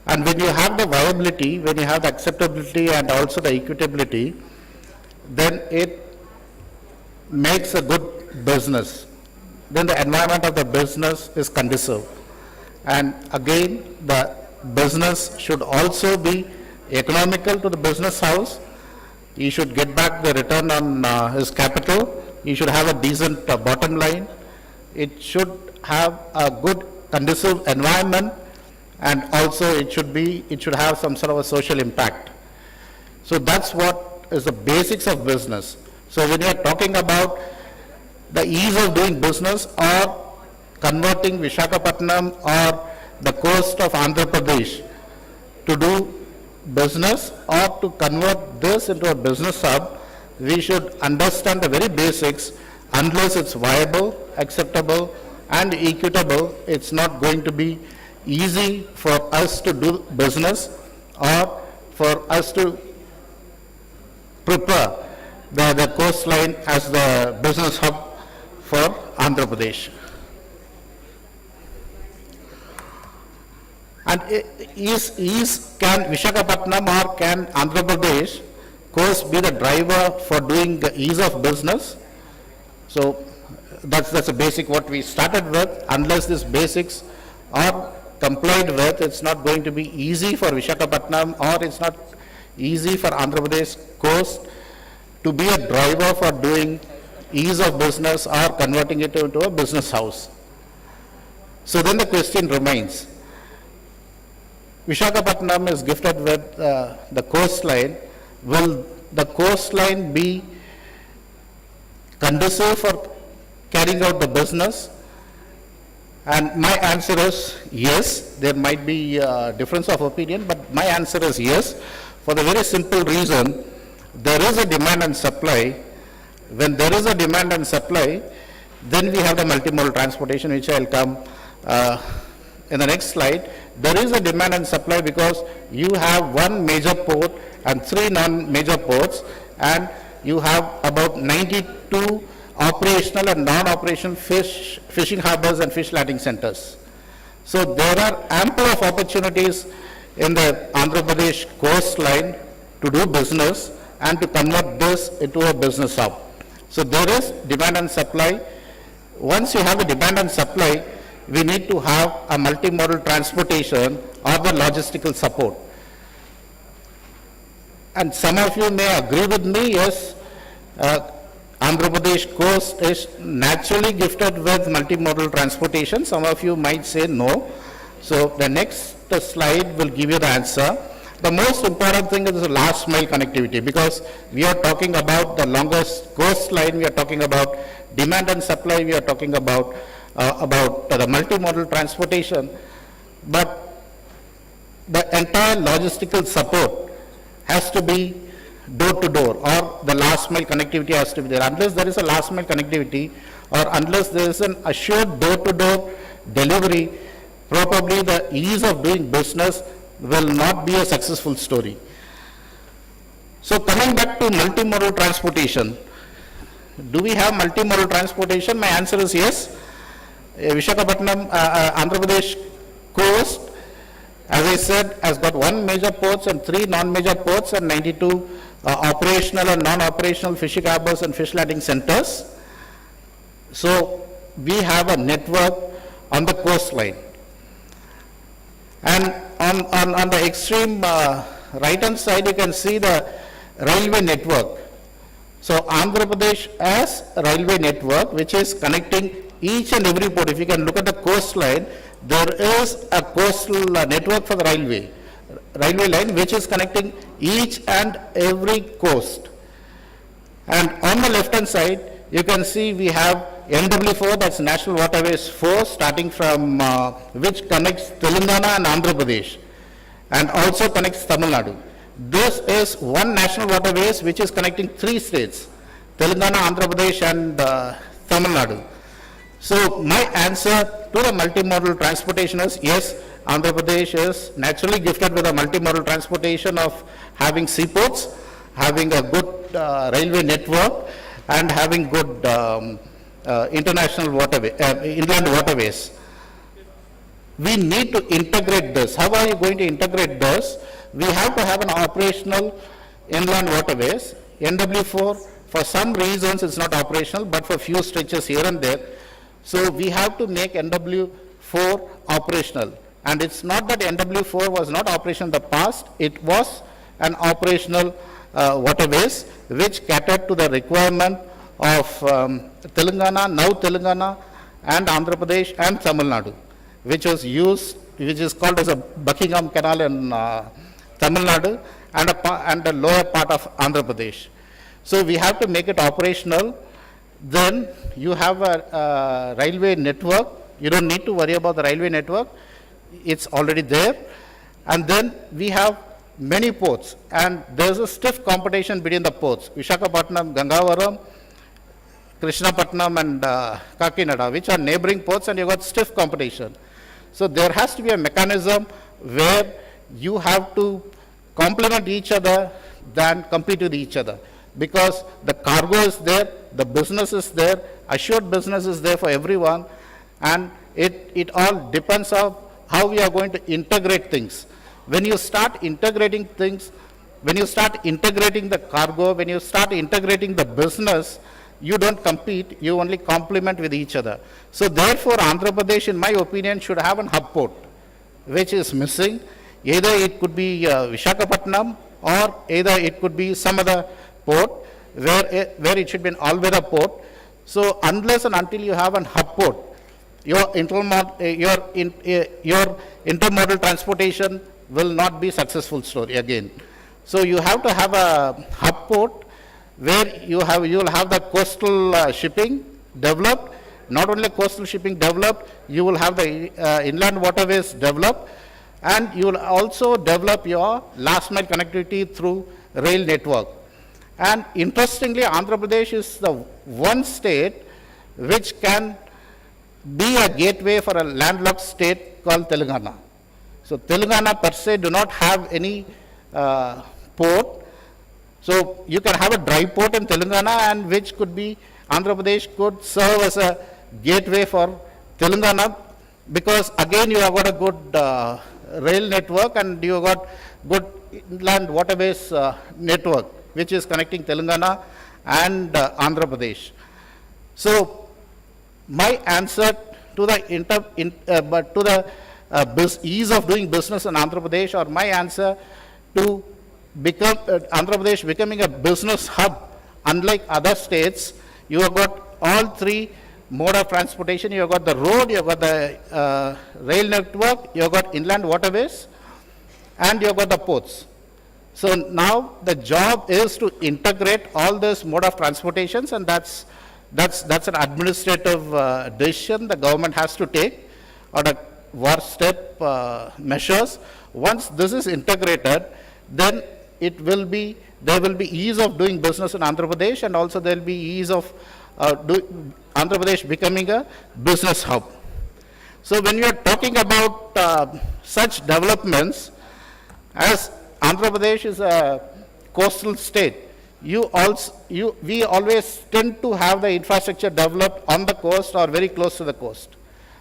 And when you have the viability, when you have the acceptability and also the equitability, then it makes a good business. Then the environment of the business is conducive. And again, the business should also be economical to the business house. He should get back the return on his capital. He should have a decent bottom line. It should have a good conducive environment, and also it should have some sort of a social impact. So that's what is the basics of business. So when you are talking about the ease of doing business or converting Visakhapatnam or the coast of Andhra Pradesh to do business or to convert this into a business hub, we should understand the very basics. Unless it's viable, acceptable and equitable, it's not going to be easy for us to do business or for us to prepare the coastline as the business hub for Andhra Pradesh. And can Visakhapatnam or can Andhra Pradesh coast be the driver for doing the ease of business? So that's a basic what we started with. Unless these basics are complied with, it's not going to be easy for Visakhapatnam or it's not easy for Andhra Pradesh coast to be a driver for doing ease of business or converting it into a business house. So then the question remains, Visakhapatnam is gifted with the coastline. Will the coastline be conducive for carrying out the business? And my answer is yes. There might be a difference of opinion, but my answer is yes, for the very simple reason, there is a demand and supply. When there is a demand and supply, then we have the multimodal transportation, which I'll come in the next slide. There is a demand and supply because you have one major port and three non-major ports, and you have about 92 operational and non-operational fishing harbors and fish landing centers. So there are ample of opportunities in the Andhra Pradesh coastline to do business and to convert this into a business hub. So there is demand and supply. Once you have a demand and supply, we need to have a multimodal transportation or the logistical support. And some of you may agree with me, yes, Andhra Pradesh coast is naturally gifted with multimodal transportation. Some of you might say no. So the next slide will give you the answer. The most important thing is the last mile connectivity, because we are talking about the longest coastline, we are talking about demand and supply, we are talking about the multimodal transportation, but the entire logistical support has to be door to door, or the last mile connectivity has to be there. Unless there is a last mile connectivity, or unless there is an assured door to door delivery, probably the ease of doing business will not be a successful story. So coming back to multimodal transportation, do we have multimodal transportation? My answer is yes. Visakhapatnam, Andhra Pradesh coast, as I said, has got one major ports and three non-major ports and 92 operational and non-operational fishing harbors and fish landing centers. So we have a network on the coastline. And on the extreme right-hand side, you can see the railway network. So Andhra Pradesh has a railway network which is connecting each and every port. If you can look at the coastline, there is a coastal network for the railway line which is connecting each and every coast. And on the left-hand side, you can see we have NW4, that's National Waterways 4, starting from which connects Telangana and Andhra Pradesh, and also connects Tamil Nadu. This is one national waterways which is connecting three states, Telangana, Andhra Pradesh and Tamil Nadu. So my answer to the multimodal transportation is yes, Andhra Pradesh is naturally gifted with a multimodal transportation of having seaports, having a good railway network, and having good international waterway, inland waterways. we need to integrate this. How are you going to integrate this? We have to have an operational inland waterways. NW4, for some reasons it's not operational, but for few stretches here and there. So we have to make NW4 operational. And it's not that NW4 was not operational in the past, it was an operational waterways which catered to the requirement of Telangana, now Telangana, and Andhra Pradesh and Tamil Nadu, which was used, which is called as a Buckingham Canal in Tamil Nadu and the lower part of Andhra Pradesh. So we have to make it operational. Then you have a railway network. You don't need to worry about the railway network. It's already there. And then we have many ports, and there's a stiff competition between the ports. Visakhapatnam, Gangavaram, Krishnapatnam and Kakinada, which are neighboring ports, and you've got stiff competition. So there has to be a mechanism where you have to complement each other than compete with each other. Because the cargo is there, the business is there, assured business is there for everyone, and it all depends on how we are going to integrate things. When you start integrating things, when you start integrating the cargo, when you start integrating the business, you don't compete, you only complement with each other. So therefore, Andhra Pradesh, in my opinion, should have an hub port, which is missing. Either it could be Visakhapatnam, or either it could be some other port, where it should be an all-weather port. So unless and until you have an hub port, your intermodal transportation will not be successful story again. So you have to have a hub port where you will have the coastal shipping developed. Not only coastal shipping developed, you will have the inland waterways developed, and you will also develop your last mile connectivity through rail network. And interestingly, Andhra Pradesh is the one state which can be a gateway for a landlocked state called Telangana. So Telangana per se do not have any port. So you can have a dry port in Telangana, and which could be, Andhra Pradesh could serve as a gateway for Telangana, because again you have got a good rail network, and you have got good inland waterways network, which is connecting Telangana and Andhra Pradesh. So my answer to the ease of doing business in Andhra Pradesh, or my answer to become Andhra Pradesh becoming a business hub, unlike other states, you have got all three mode of transportation. You have got the road, you have got the rail network, you have got inland waterways, and you have got the ports. So now the job is to integrate all this mode of transportations, and that's an administrative decision the government has to take, or the war step measures. Once this is integrated, then there will be ease of doing business in Andhra Pradesh, and also there will be ease of Andhra Pradesh becoming a business hub. So when you are talking about such developments, as Andhra Pradesh is a coastal state, we always tend to have the infrastructure developed on the coast or very close to the coast.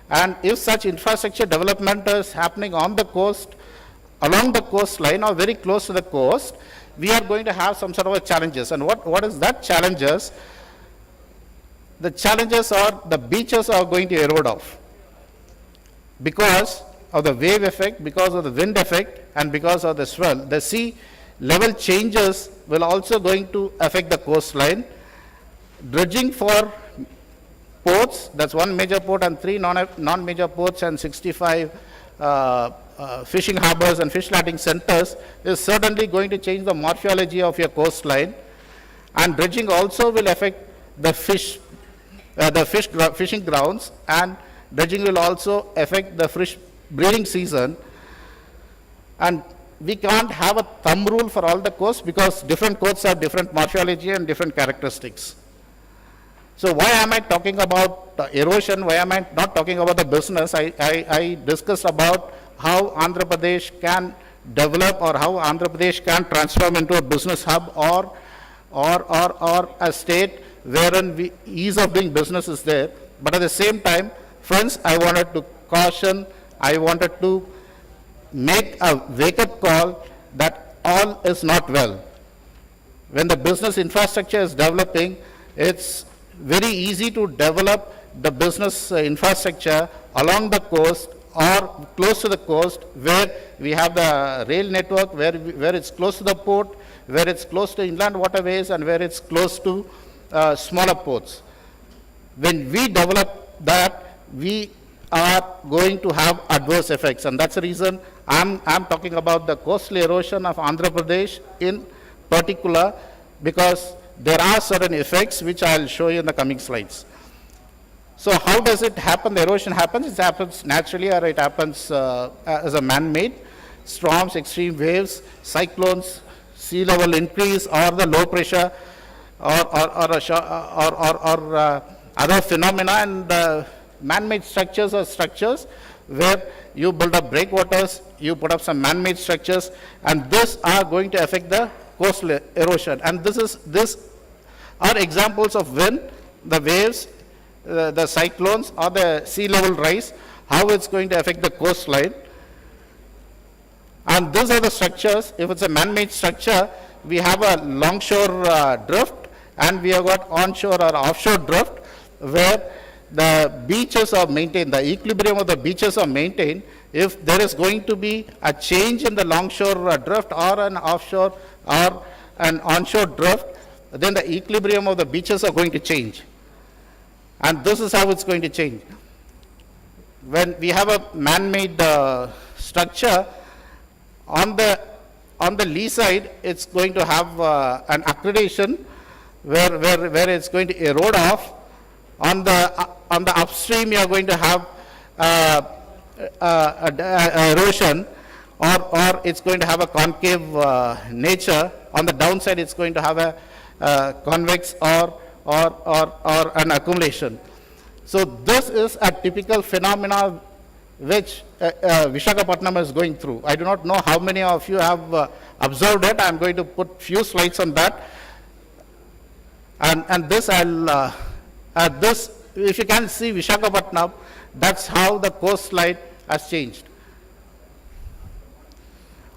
And if such infrastructure development is happening on the coast, along the coastline or very close to the coast, we are going to have some sort of challenges. And what is that challenges? The challenges are the beaches are going to erode off because of the wave effect, because of the wind effect, and because of the swell. The sea level changes will also going to affect the coastline. Dredging for ports, that's one major port and three non-major ports, and 65 fishing harbors and fish landing centers is certainly going to change the morphology of your coastline. And dredging also will affect the fishing grounds, and dredging will also affect the fish breeding season. And we can't have a thumb rule for all the coasts, because different coasts have different morphology and different characteristics. So why am I talking about erosion? Why am I not talking about the business? I discussed about how Andhra Pradesh can develop, or how Andhra Pradesh can transform into a business hub, or a state wherein ease of doing business is there. But at the same time, friends, I wanted to caution I wanted to make a wake-up call that all is not well. When the business infrastructure is developing, it's very easy to develop the business infrastructure along the coast or close to the coast, where we have the rail network, where it's close to the port, where it's close to inland waterways, and where it's close to smaller ports. When we develop that, we are going to have adverse effects, and that's the reason I'm talking about the coastal erosion of Andhra Pradesh in particular, because there are certain effects which I'll show you in the coming slides. So how does it happen? The erosion happens. It happens naturally, or it happens as a man-made. Storms, extreme waves, cyclones, sea level increase, or the low pressure, or other phenomena. And man-made structures are structures where you build up breakwaters, you put up some man-made structures, and this are going to affect the coastal erosion. And this are examples of when the waves, the cyclones, or the sea level rise, how it's going to affect the coastline. And these are the structures. If it's a man-made structure, we have a longshore drift, and we have got onshore or offshore drift, where the beaches are maintained, the equilibrium of the beaches are maintained. If there is going to be a change in the longshore drift or an offshore or an onshore drift, then the equilibrium of the beaches are going to change. And this is how it's going to change. When we have a man-made structure, on the lee side, it's going to have an accretion where it's going to erode off. On the upstream, you are going to have erosion, or it's going to have a concave nature. On the downside, it's going to have a convex or an accumulation. So this is a typical phenomena which Visakhapatnam is going through. I do not know how many of you have observed it. I'm going to put few slides on that. And this, if you can see Visakhapatnam, that's how the coastline has changed.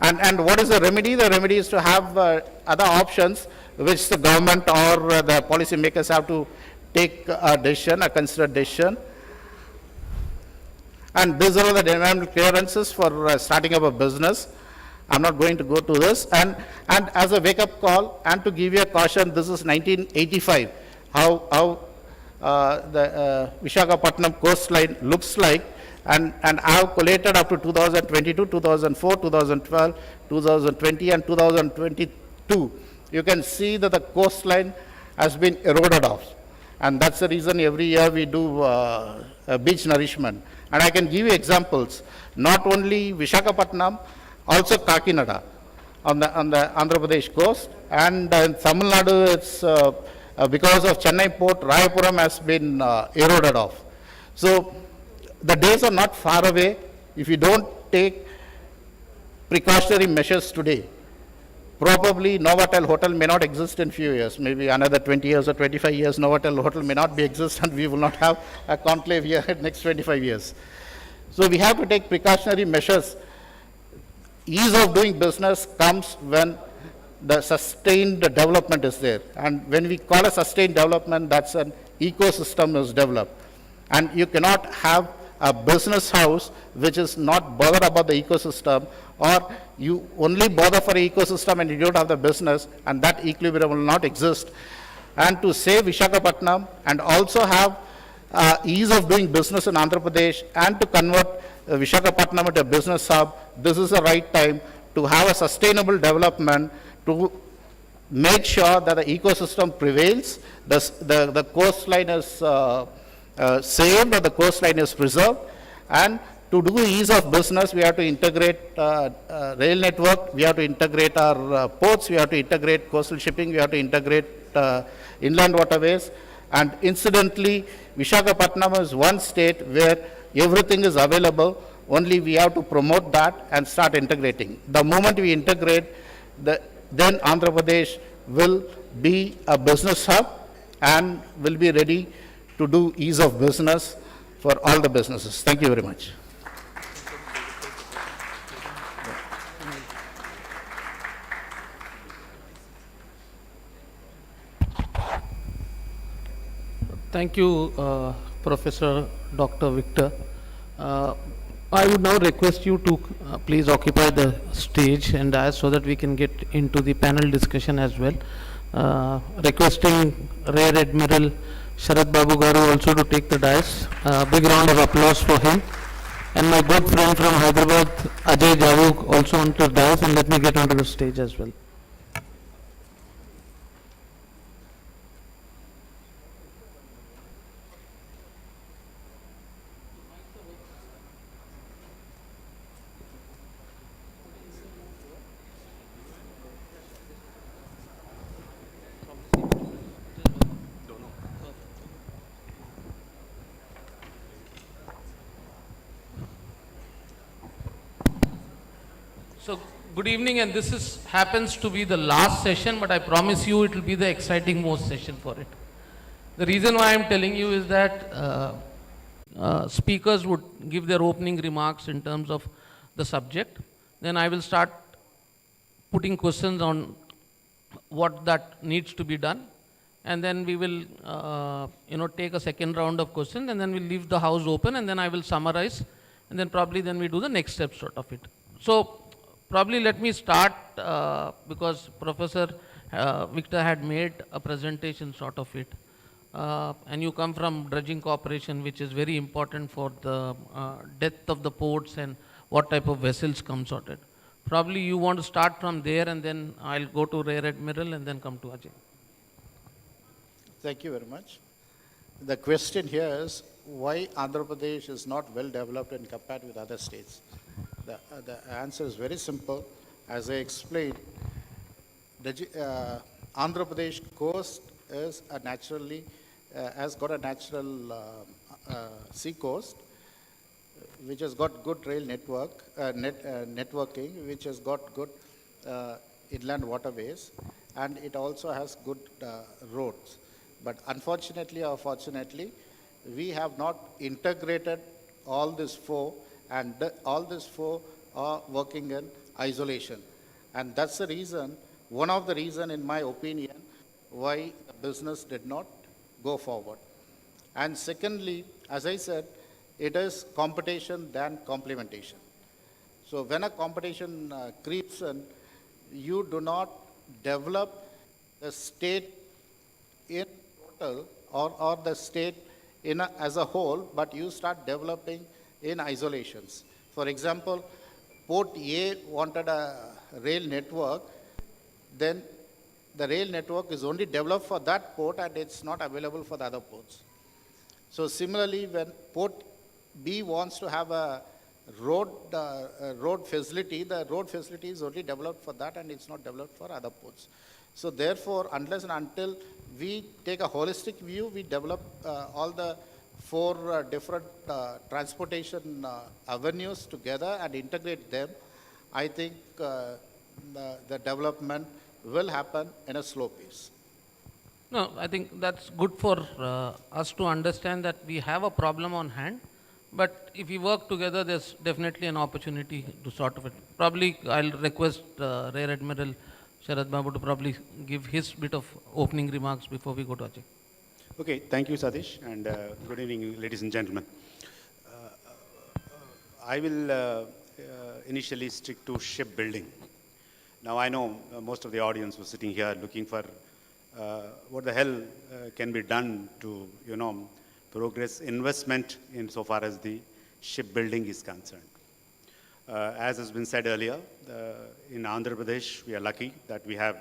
And what is the remedy? The remedy is to have other options which the government or the policy makers have to take a decision, a considered decision. And these are the environmental clearances for starting up a business. I'm not going to go to this. And as a wake-up call, and to give you a caution, this is 1985, how the Visakhapatnam coastline looks like. And I have collated up to 2022, 2004, 2012, 2020, and 2022. You can see that the coastline has been eroded off. And that's the reason every year we do beach nourishment. And I can give you examples, not only Visakhapatnam, also Kakinada on the Andhra Pradesh coast. And in Tamil Nadu, it's because of Chennai port, Rayapuram has been eroded off. So the days are not far away. If you don't take precautionary measures today, probably Novotel Hotel may not exist in few years. Maybe another 20 years or 25 years, Novotel Hotel may not be exist, and we will not have a conclave here in next 25 years. So we have to take precautionary measures. Ease of doing business comes when the sustained development is there. And when we call a sustained development, that's an ecosystem is developed. And you cannot have a business house which is not bothered about the ecosystem, or you only bother for an ecosystem and you don't have the business, and that equilibrium will not exist. And to save Visakhapatnam and also have ease of doing business in Andhra Pradesh, and to convert Visakhapatnam into a business hub, this is the right time to have a sustainable development, to make sure that the ecosystem prevails, the coastline is saved, or the coastline is preserved. And to do ease of business, we have to integrate rail network, we have to integrate our ports, we have to integrate coastal shipping, we have to integrate inland waterways. And incidentally, Visakhapatnam is one state where everything is available, only we have to promote that and start integrating. The moment we integrate, then Andhra Pradesh will be a business hub and will be ready to do ease of business for all the businesses. Thank you very much. Thank you, Professor Dr. Victor. Uh, I would now request you to please occupy the stage and so that we can get into the panel discussion as well. Requesting Rear Admiral Sarat Babu Garu also to take the dais. Big round of applause for him. And my good friend from Hyderabad, Ajay Zadoo, also onto the dais, and let me get onto the stage as well. So, good evening, and this happens to be the last session, but I promise you it will be the exciting most session for it. The reason why I am telling you is that speakers would give their opening remarks in terms of the subject. Then I will start putting questions on what that needs to be done, and then we will take a second round of questions, and then we'll leave the house open, and then I will summarize, and then probably then we do the next step sort of it. So probably let me start because Professor Victor had made a presentation sort of it, and you come from dredging corporation, which is very important for the depth of the ports and what type of vessels come sorted. Probably you want to start from there, and then I'll go to Rear Admiral and then come to Ajay. Thank you very much. The question here is why Andhra Pradesh is not well developed and compared with other states. The answer is very simple. As I explained, Andhra Pradesh coast is has got a natural sea coast, which has got good rail networking, which has got good inland waterways, and it also has good roads. But unfortunately or fortunately, we have not integrated all these four, and all these four are working in isolation. And that's the reason, one of the reasons in my opinion, why the business did not go forward. And secondly, as I said, it is competition than complementation. So when a competition creeps in, you do not develop the state in total or the state as a whole, but you start developing in isolations. For example, Port A wanted a rail network, then the rail network is only developed for that port and it's not available for the other ports. So similarly, when Port B wants to have a road facility, the road facility is only developed for that and it's not developed for other ports. So therefore, unless and until we take a holistic view, we develop all the four different transportation avenues together and integrate them, I think the development will happen in a slow pace. No, I think that's good for us to understand that we have a problem on hand, but if we work together, there's definitely an opportunity to sort of it. Probably I'll request Rear Admiral Sarat Babu to probably give his bit of opening remarks before we go to Ajay. Okay, thank you, Satish, and good evening, ladies and gentlemen. I will initially stick to shipbuilding. Now, I know most of the audience was sitting here looking for what the hell can be done to, progress investment insofar as the shipbuilding is concerned. As has been said earlier, in Andhra Pradesh, we are lucky that we have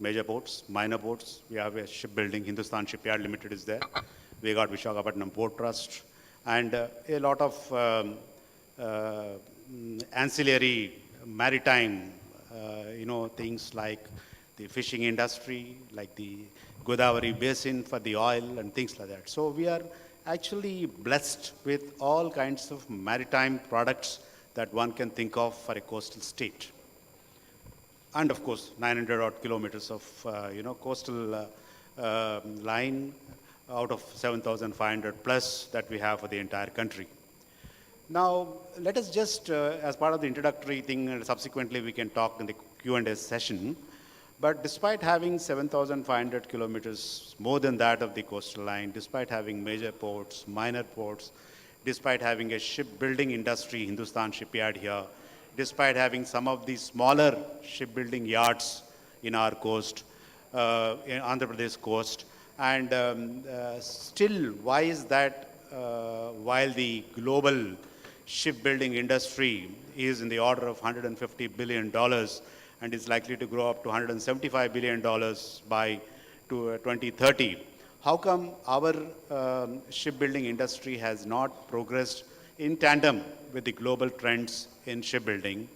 major ports, minor ports. We have a shipbuilding, Hindustan Shipyard Limited is there. We got Visakhapatnam Port Trust, and a lot of ancillary maritime, things like the fishing industry, like the Godavari Basin for the oil and things like that. So we are actually blessed with all kinds of maritime products that one can think of for a coastal state. And of course, 900 odd kilometers of, coastal line out of 7,500 plus that we have for the entire country. Now, let us just, as part of the introductory thing, and subsequently we can talk in the Q&A session, But despite having 7,500 kilometers, more than that of the coastal line, despite having major ports, minor ports, despite having a shipbuilding industry, Hindustan Shipyard here, despite having some of the smaller shipbuilding yards in our coast, in Andhra Pradesh coast, and still, why is that while the global shipbuilding industry is in the order of $150 billion and is likely to grow up to $175 billion by 2030, how come our shipbuilding industry has not progressed in tandem with the global trends in shipbuilding?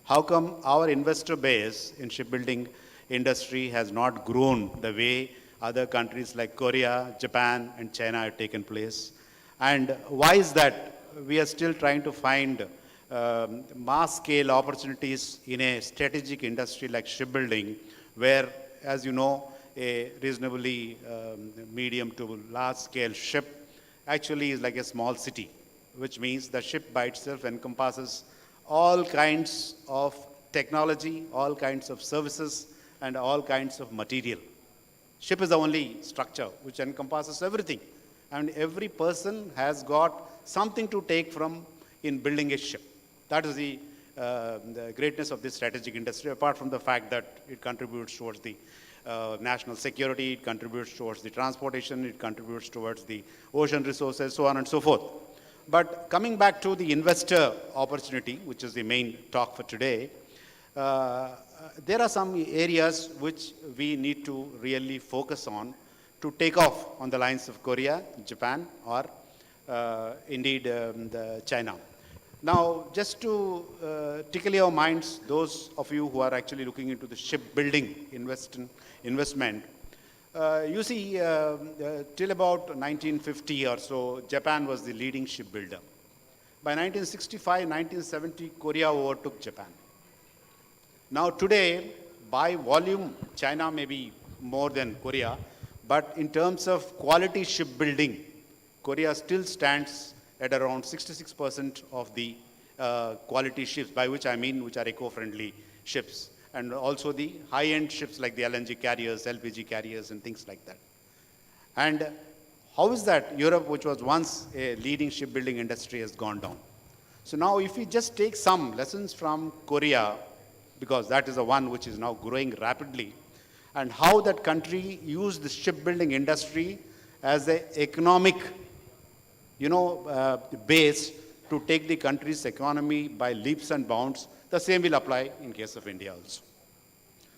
How come our investor base in shipbuilding industry has not grown the way other countries like Korea, Japan, and China have taken place? And why is that we are still trying to find mass scale opportunities in a strategic industry like shipbuilding, where, as you know, a reasonably medium to large scale ship actually is like a small city, which means the ship by itself encompasses all kinds of technology, all kinds of services, and all kinds of material. Ship is the only structure which encompasses everything. And every person has got something to take from in building a ship. That is the greatness of this strategic industry, apart from the fact that it contributes towards the national security, it contributes towards the transportation, it contributes towards the ocean resources, so on and so forth. But coming back to the investor opportunity, which is the main talk for today, there are some areas which we need to really focus on to take off on the lines of Korea, Japan, or indeed China. Now, just to tickle your minds, those of you who are actually looking into the shipbuilding investment, you see, till about 1950 or so, Japan was the leading shipbuilder. By 1965, 1970, Korea overtook Japan. Now today, by volume, China may be more than Korea, but in terms of quality shipbuilding, Korea still stands at around 66% of the quality ships, by which I mean which are eco-friendly ships, and also the high-end ships like the LNG carriers, LPG carriers, and things like that. And how is that Europe, which was once a leading shipbuilding industry, has gone down? So now if we just take some lessons from Korea, because that is the one which is now growing rapidly, and how that country used the shipbuilding industry as an economic, base to take the country's economy by leaps and bounds, the same will apply in case of India also.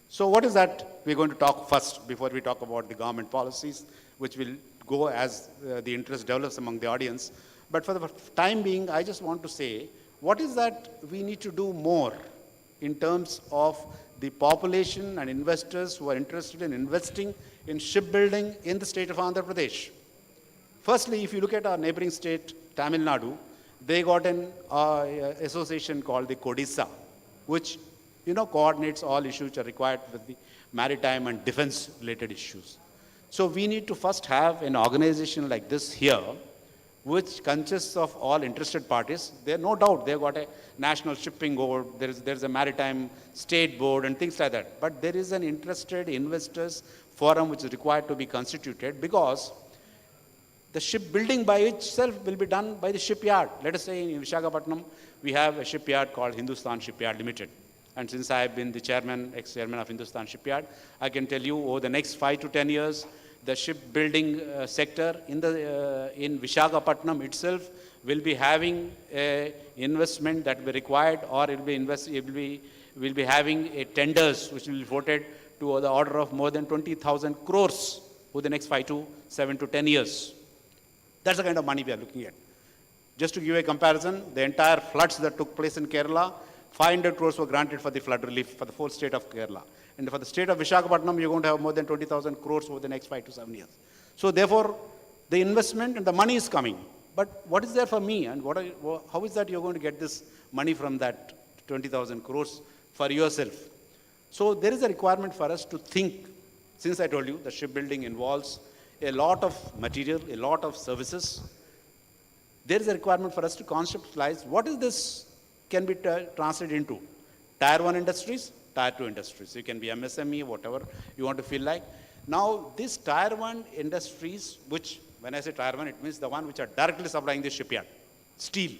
So what is that we're going to talk first before we talk about the government policies, which will go as the interest develops among the audience. But for the time being, I just want to say, what is that we need to do more in terms of the population and investors who are interested in investing in shipbuilding in the state of Andhra Pradesh? Firstly, if you look at our neighboring state, Tamil Nadu, they got an association called the CODISA, which coordinates all issues which are required with the maritime and defense related issues. So we need to first have an organization like this here, which consists of all interested parties. There, no doubt, they've got a national shipping board, there's a maritime state board and things like that. But there is an interested investors forum which is required to be constituted, because the shipbuilding by itself will be done by the shipyard. Let us say in Visakhapatnam, we have a shipyard called Hindustan Shipyard Limited. And since I have been the chairman, ex-chairman of Hindustan Shipyard, I can tell you over the next 5 to 10 years, the shipbuilding sector in Visakhapatnam itself will be having a investment that will be required, or will be having a tenders which will be voted to the order of more than 20,000 crores over the next 7 to 10 years. That's the kind of money we are looking at. Just to give a comparison, the entire floods that took place in Kerala, 500 crores were granted for the flood relief for the whole state of Kerala. And for the state of Visakhapatnam, you're going to have more than 20,000 crores over the next 5 to 7 years. So therefore, the investment and the money is coming. But what is there for me? And how is that you're going to get this money from that 20,000 crores for yourself? So there is a requirement for us to think. Since I told you, the shipbuilding involves a lot of material, a lot of services. There is a requirement for us to conceptualize what is this can be translated into. Tier 1 industries, tier 2 industries. You can be MSME, whatever you want to feel like. Now, these tier 1 industries, which, when I say tier 1, it means the one which are directly supplying the shipyard, steel,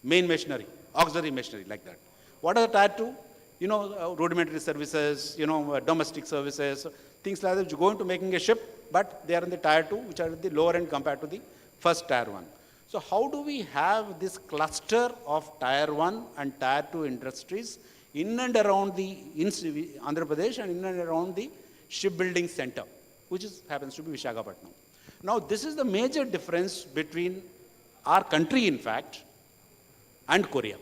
main machinery, auxiliary machinery, like that. What are the tier 2? You know, rudimentary services, you know, domestic services, things like that, which go into making a ship, but they are in the tier 2, which are at the lower end compared to the first tier 1. So how do we have this cluster of tier 1 and tier 2 industries in and around the Andhra Pradesh and in and around the shipbuilding center, which happens to be Visakhapatnam. Now, this is the major difference between our country, in fact, and Korea.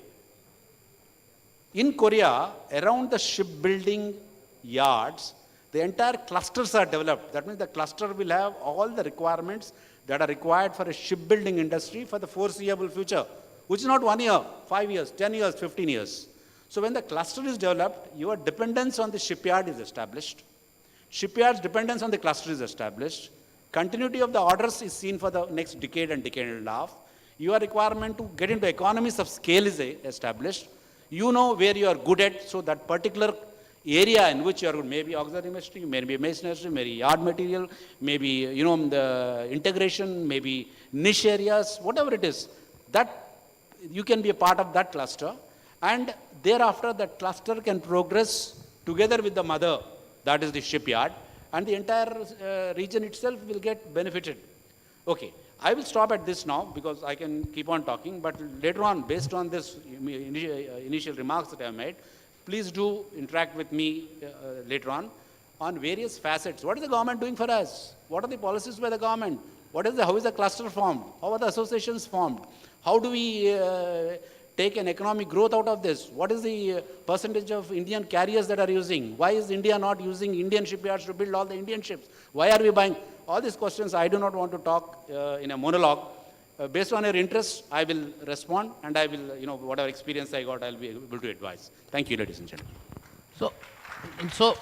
In Korea, around the shipbuilding yards, the entire clusters are developed. That means the cluster will have all the requirements that are required for a shipbuilding industry for the foreseeable future, which is not 1 year, 5 years, 10 years, 15 years. So when the cluster is developed, your dependence on the shipyard is established. Shipyard's dependence on the cluster is established. Continuity of the orders is seen for the next decade and decade and a half. Your requirement to get into economies of scale is established. You know where you are good at, so that particular area in which you are good, maybe auxiliary machinery, maybe masonry, maybe yard material, maybe, you know, the integration, maybe niche areas, whatever it is, that you can be a part of that cluster. And thereafter, that cluster can progress together with the mother, that is the shipyard, and the entire region itself will get benefited. Okay, I will stop at this now because I can keep on talking, but later on, based on this initial remarks that I have made, please do interact with me later on various facets. What is the government doing for us? What are the policies by the government? How is the cluster formed? How are the associations formed? How do we take an economic growth out of this? What is the percentage of Indian carriers that are using? Why is India not using Indian shipyards to build all the Indian ships? Why are we buying? All these questions I do not want to talk in a monologue. Based on your interest, I will respond, and I will, you know, whatever experience I got, I'll be able to advise. Thank you, ladies and gentlemen. So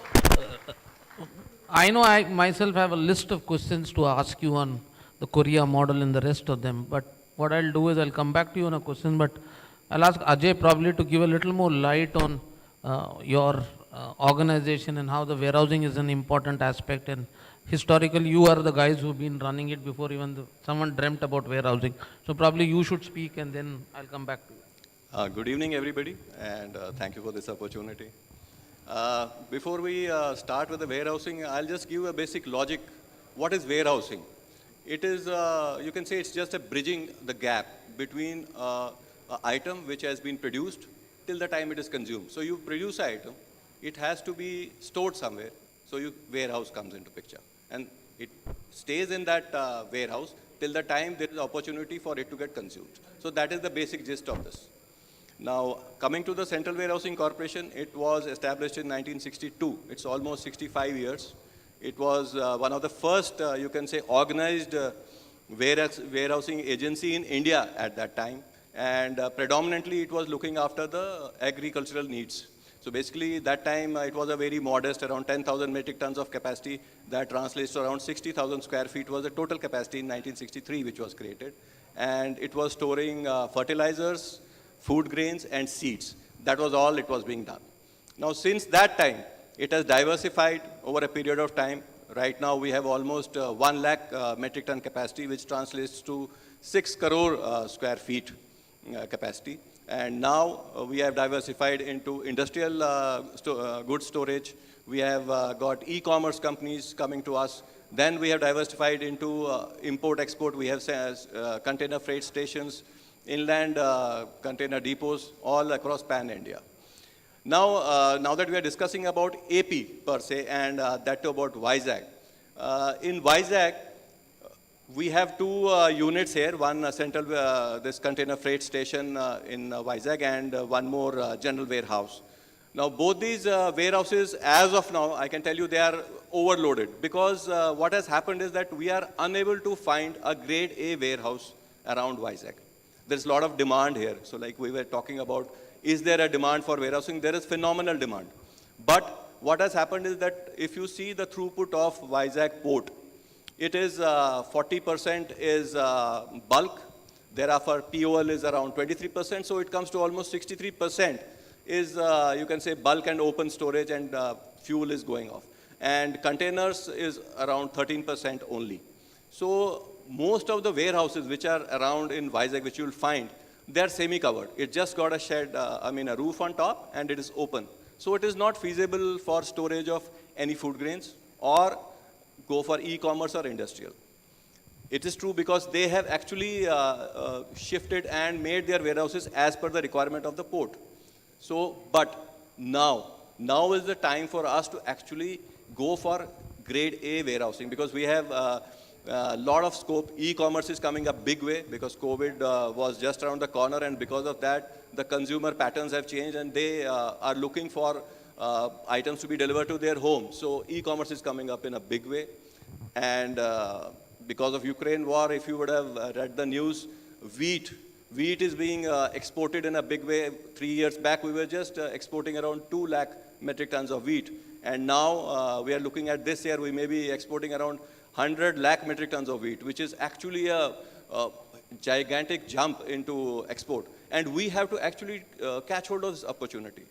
I know I myself have a list of questions to ask you on the Korea model and the rest of them, but what I'll do is I'll come back to you on a question, but I'll ask Ajay probably to give a little more light on your organization and how the warehousing is an important aspect, and historically you are the guys who've been running it before even someone dreamt about warehousing. So probably you should speak and then I'll come back to you. Good evening, everybody, and thank you for this opportunity. Before we start with the warehousing, I'll just give a basic logic. What is warehousing? It is, you can say it's just a bridging the gap between an item which has been produced till the time it is consumed. So you produce an item, it has to be stored somewhere, so your warehouse comes into picture. And it stays in that warehouse till the time there is opportunity for it to get consumed. So that is the basic gist of this. Now, coming to the Central Warehousing Corporation, it was established in 1962. It's almost 65 years. It was one of the first, you can say, organized warehousing agency in India at that time. And predominantly, it was looking after the agricultural needs. So basically, that time, it was a very modest, around 10,000 metric tons of capacity. That translates to around 60,000 square feet was the total capacity in 1963, which was created. And it was storing fertilizers, food grains, and seeds. That was all it was being done. Now, since that time, it has diversified over a period of time. Right now, we have almost 1 lakh metric ton capacity, which translates to 6 crore square feet capacity. And now we have diversified into industrial goods storage. We have got e-commerce companies coming to us. Then we have diversified into import-export. We have container freight stations, inland container depots, all across pan-India. Now, now that we are discussing about AP per se, and that too about Vizag. In Vizag, we have 2 units here, one central, this container freight station in Vizag, and one more general warehouse. Now, both these warehouses, as of now, I can tell you they are overloaded, because what has happened is that we are unable to find a grade A warehouse around Vizag. There's a lot of demand here. So like we were talking about, is there a demand for warehousing? There is phenomenal demand. But what has happened is that if you see the throughput of Vizag port, it is 40% is bulk. Thereafter, POL is around 23%. So it comes to almost 63% is, you can say, bulk and open storage, and fuel is going off. And containers is around 13% only. So most of the warehouses which are around in Vizag, which you will find, they are semi-covered. It just got a shed, a roof on top, and it is open. So it is not feasible for storage of any food grains or go for e-commerce or industrial. It is true because they have actually shifted and made their warehouses as per the requirement of the port. So, but now is the time for us to actually go for grade A warehousing, because we have a lot of scope. E-commerce is coming up big way because COVID was just around the corner, and because of that, the consumer patterns have changed, and they are looking for items to be delivered to their home. So e-commerce is coming up in a big way. And because of Ukraine war, if you would have read the news, wheat is being exported in a big way. 3 years back, we were just exporting around 2 lakh metric tons of wheat. And now we are looking at this year, we may be exporting around 100 lakh metric tons of wheat, which is actually a gigantic jump into export. And we have to actually catch hold of this opportunity.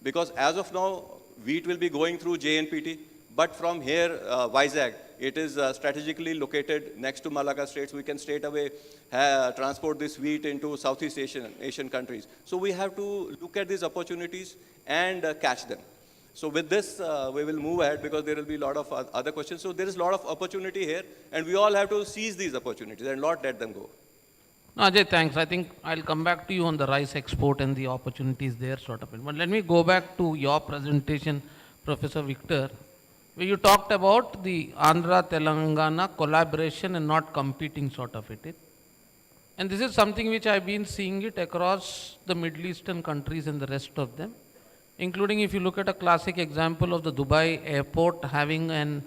Because as of now, wheat will be going through JNPT, but from here, Vizag, it is strategically located next to Malacca Straits. We can straight away transport this wheat into Southeast Asian countries. So we have to look at these opportunities and catch them. So with this, we will move ahead because there will be a lot of other questions. So there is a lot of opportunity here, and we all have to seize these opportunities and not let them go. No, Ajay, thanks. I think I'll come back to you on the rice export and the opportunities there sort of. But let me go back to your presentation, Professor Victor, where you talked about the Andhra-Telangana collaboration and not competing sort of it. And this is something which I've been seeing it across the Middle Eastern countries and the rest of them, including if you look at a classic example of the Dubai airport having an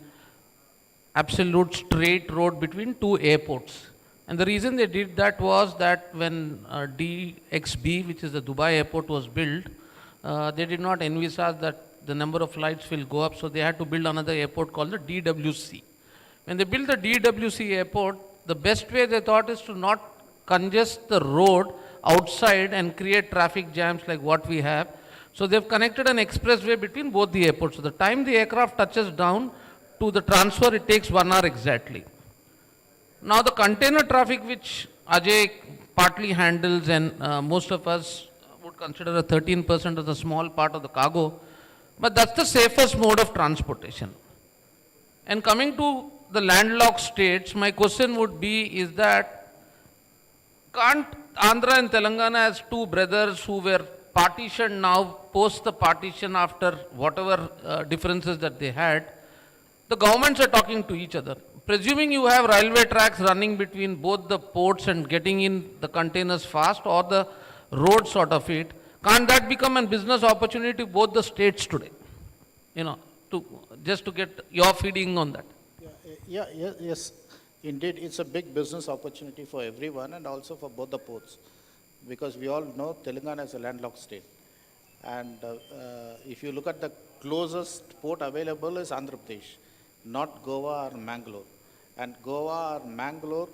absolute straight road between two airports. And the reason they did that was that when DXB, which is the Dubai airport, was built, they did not envisage that the number of flights will go up, so they had to build another airport called the DWC. When they built the DWC airport, the best way they thought is to not congest the road outside and create traffic jams like what we have. So they've connected an expressway between both the airports. So the time the aircraft touches down to the transfer, it takes 1 hour exactly. Now the container traffic, which Ajay partly handles, and most of us would consider a 13% of the small part of the cargo, but that's the safest mode of transportation. And coming to the landlocked states, my question would be is that can't Andhra and Telangana as two brothers who were partitioned now, post the partition after whatever differences that they had, the governments are talking to each other. Presuming you have railway tracks running between both the ports and getting in the containers fast, or the road sort of it, can't that become a business opportunity to both the states today? You know, just to get your feeding on that. Yes, indeed, it's a big business opportunity for everyone and also for both the ports, because we all know Telangana is a landlocked state. And if you look at the closest port available is Andhra Pradesh, not Goa or Mangalore. And Goa or Mangalore,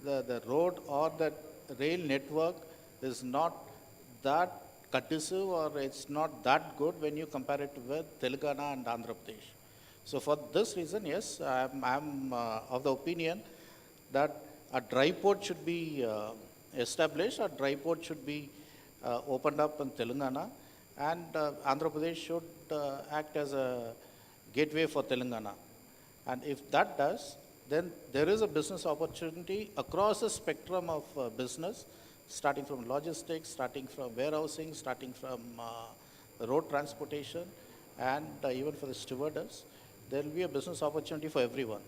the road or the rail network is not that conducive, or it's not that good when you compare it with Telangana and Andhra Pradesh. So for this reason, yes, I'm of the opinion that a dry port should be established, a dry port should be opened up in Telangana, and Andhra Pradesh should act as a gateway for Telangana. And if that does, then there is a business opportunity across the spectrum of business, starting from logistics, starting from warehousing, starting from road transportation, and even for the stewardess. There will be a business opportunity for everyone.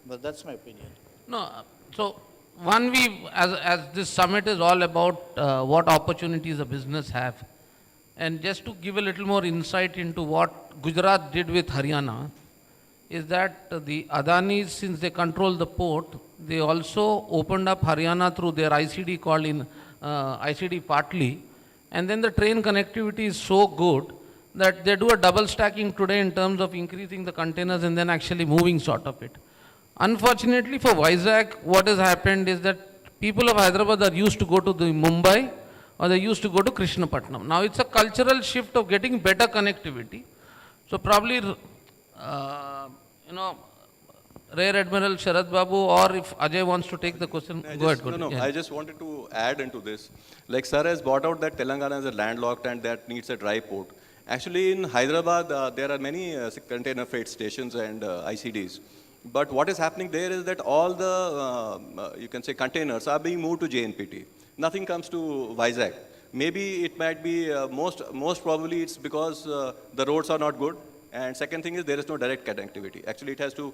But that's my opinion. No, so one, as this summit is all about what opportunities a business have, and just to give a little more insight into what Gujarat did with Haryana, is that the Adanis, since they control the port, they also opened up Haryana through their ICD called in ICD partly, and then the train connectivity is so good that they do a double stacking today in terms of increasing the containers and then actually moving sort of it. Unfortunately for Vizag, what has happened is that people of Hyderabad are used to go to the Mumbai or they used to go to Krishnapatnam. Now it's a cultural shift of getting better connectivity. So probably, Rear Admiral Sharad Babu, or if Ajay wants to take the question, go ahead. No, Yeah. I just wanted to add into this. Like Sir has brought out that Telangana is a landlocked and that needs a dry port. Actually, in Hyderabad, there are many container freight stations and ICDs. But what is happening there is that all the, you can say, containers are being moved to JNPT. Nothing comes to Vizag. Maybe it might be, most probably it's because the roads are not good. And second thing is there is no direct connectivity. Actually, it has to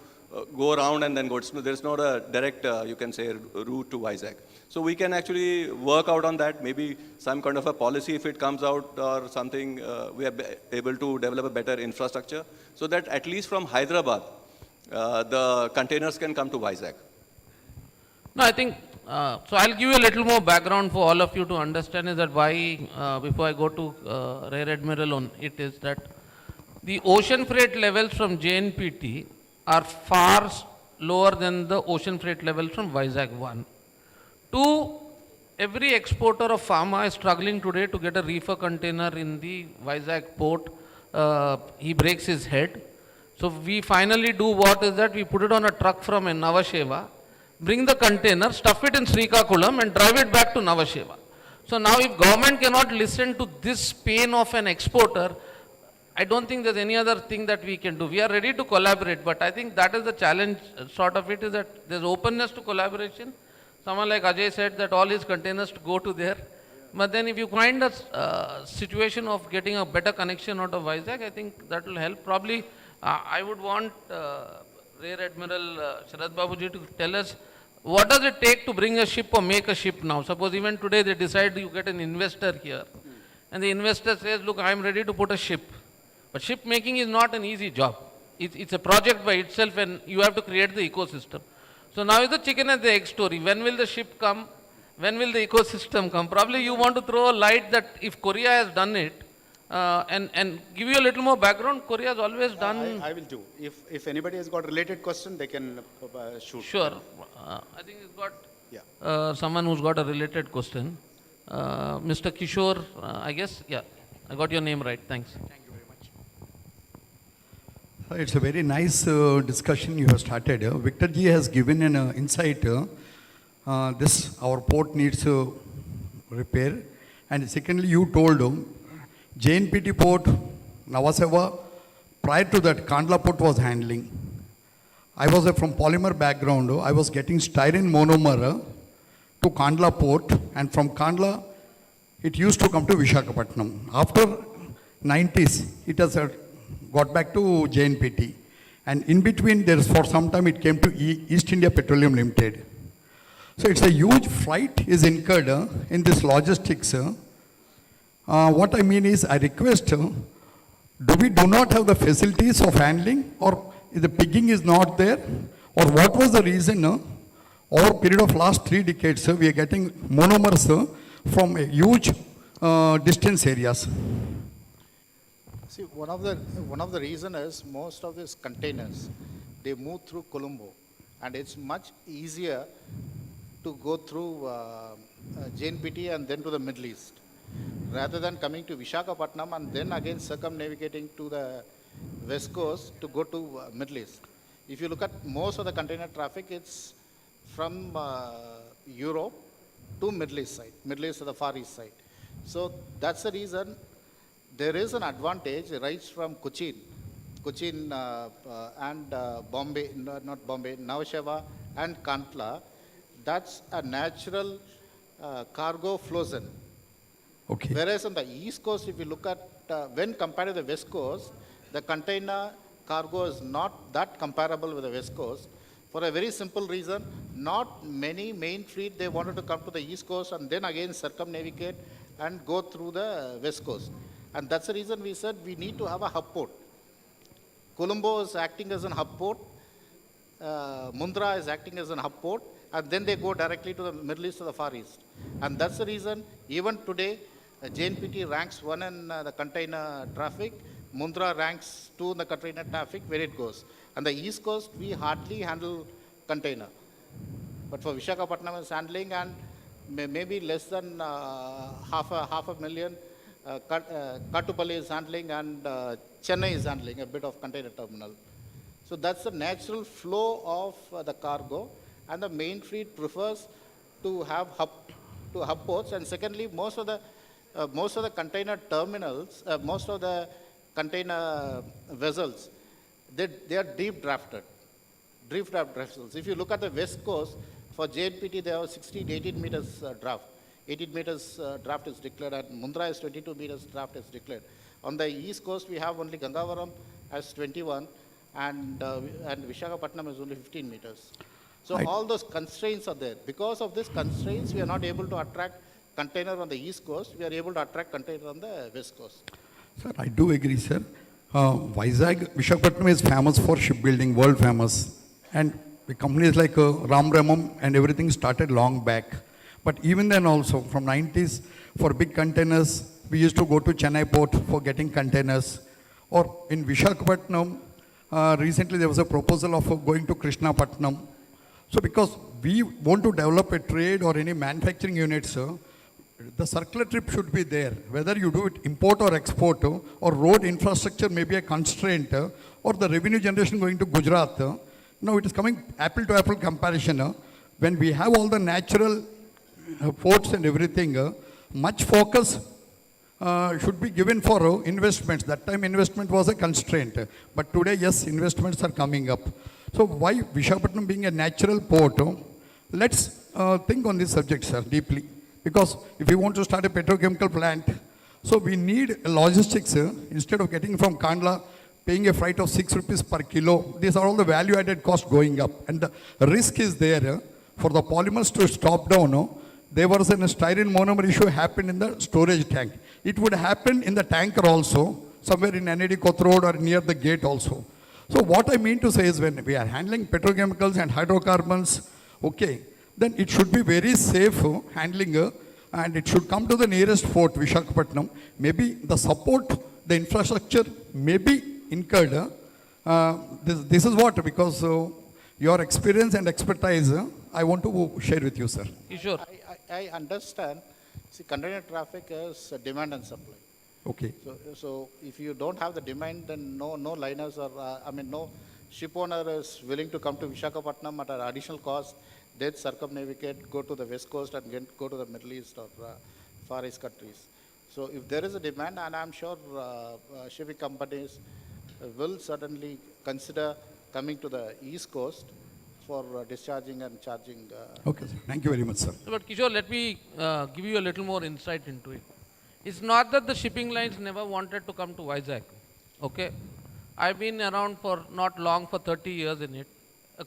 go around and then go. There's not a direct, you can say, route to Vizag. So we can actually work out on that. Maybe some kind of a policy if it comes out or something, we are able to develop a better infrastructure so that at least from Hyderabad, the containers can come to Vizag. No, I think, so I'll give you a little more background for all of you to understand is that why, before I go to Rear Admiral on it, is that the ocean freight levels from JNPT are far lower than the ocean freight levels from Vizag 1. 2, every exporter of pharma is struggling today to get a reefer container in the Vizag port. He breaks his head. So we finally do what is that we put it on a truck from Navasheva, bring the container, stuff it in Srikakulam and drive it back to Navasheva. So now if government cannot listen to this pain of an exporter, I don't think there's any other thing that we can do. We are ready to collaborate, but I think that is the challenge sort of it, is that there's openness to collaboration. Someone like Ajay said that all his containers to go to there. But then if you find a situation of getting a better connection out of Vizag, I think that will help. Probably I would want Rear Admiral Sharad Babuji to tell us what does it take to bring a ship or make a ship now. Suppose even today they decide you get an investor here and the investor says, look, I am ready to put a ship. But ship making is not an easy job. It's a project by itself and you have to create the ecosystem. So now is the chicken and the egg story. When will the ship come? When will the ecosystem come? Probably you want to throw a light that if Korea has done it, and give you a little more background, Korea has always done... I will do. If anybody has got a related question, they can shoot. Sure. I think it's got someone who's got a related question. Mr. Kishore, I guess, yeah, I got your name right. Thanks. Thank you very much. It's a very nice discussion you have started. Victor ji has given an insight. Our port needs repair. And secondly, you told JNPT port, Navaseva, prior to that, Kandla port was handling. I was from polymer background. I was getting styrene monomer to Kandla port, and from Kandla, it used to come to Visakhapatnam. After 90s, it has got back to JNPT. And in between, for some time, it came to East India Petroleum Limited. So it's a huge freight is incurred in this logistics. What I mean is, I request, do not have the facilities of handling, or the pigging is not there, or what was the reason? Over a period of last 3 decades, we are getting monomers from huge distance areas. See, one of the reason is most of these containers, they move through Colombo, and it's much easier to go through JNPT and then to the Middle East, rather than coming to Visakhapatnam and then again circumnavigating to the west coast to go to Middle East. If you look at most of the container traffic, it's from Europe to Middle East side, Middle East to the Far East side. So that's the reason there is an advantage right from Cochin and Bombay, not Bombay, Navasheva and Kantla. That's a natural cargo flow zone. Okay. Whereas on the east coast, if you look at, when compared to the west coast, the container cargo is not that comparable with the west coast, for a very simple reason. Not many main fleet, they wanted to come to the east coast and then again circumnavigate and go through the west coast. And that's the reason we said we need to have a hub port. Colombo is acting as a hub port, Mundra is acting as a hub port, and then they go directly to the Middle East or the Far East. And that's the reason, even today, JNPT ranks 1 in the container traffic, Mundra ranks 2 in the container traffic, where it goes. And the East Coast, we hardly handle container. But for Visakhapatnam is handling, and maybe less than half a million. Kattupalli is handling and Chennai is handling a bit of container terminal. So that's the natural flow of the cargo, and the main fleet prefers to have hub ports. And secondly, most of the container terminals, most of the container vessels, they are deep drafted vessels. If you look at the west coast, for JNPT, they have 16, 18 meters draft. 18 meters draft is declared, and Mundra is 22 meters draft is declared. On the east coast, we have only Gangavaram as 21, and Visakhapatnam is only 15 meters. So all those constraints are there. Because of these constraints, we are not able to attract container on the east coast. We are able to attract container on the west coast. Sir, I do agree, sir. Visakhapatnam is famous for shipbuilding, world famous. And the companies like Ram Ramam and everything started long back. But even then also, from 90s, for big containers, we used to go to Chennai port for getting containers. Or in Visakhapatnam, recently there was a proposal of going to Krishnapatnam. So because we want to develop a trade or any manufacturing units, the circular trip should be there. Whether you do it import or export, or road infrastructure may be a constraint, or the revenue generation going to Gujarat. Now it is coming apple to apple comparison. When we have all the natural ports and everything, much focus should be given for investments. That time investment was a constraint. But today, yes, investments are coming up. So why Visakhapatnam being a natural port? Let's think on this subject, sir, deeply. Because if we want to start a petrochemical plant, so we need logistics. Instead of getting from Kandla, paying a freight of 6 rupees per kilo, these are all the value-added costs going up. And the risk is there for the polymers to stop down. There was a styrene monomer issue happened in the storage tank. It would happen in the tanker also, somewhere in NAD Koth Road or near the gate also. So what I mean to say is when we are handling petrochemicals and hydrocarbons, okay, then it should be very safe handling and it should come to the nearest port, Visakhapatnam. Maybe the support, the infrastructure may be incurred. This is what, because your experience and expertise, I want to share with you, sir. Sure. I understand. See, container traffic is demand and supply. Okay. So if you don't have the demand, then no liners or, no ship owner is willing to come to Visakhapatnam at an additional cost. They'd circumnavigate, go to the west coast and go to the Middle East or Far East countries. So if there is a demand, and I'm sure shipping companies will certainly consider coming to the east coast for discharging and charging. Okay, sir. Thank you very much, sir. But Kishore, let me give you a little more insight into it. It's not that the shipping lines never wanted to come to Vizag. Okay? I've been around for not long, for 30 years in it.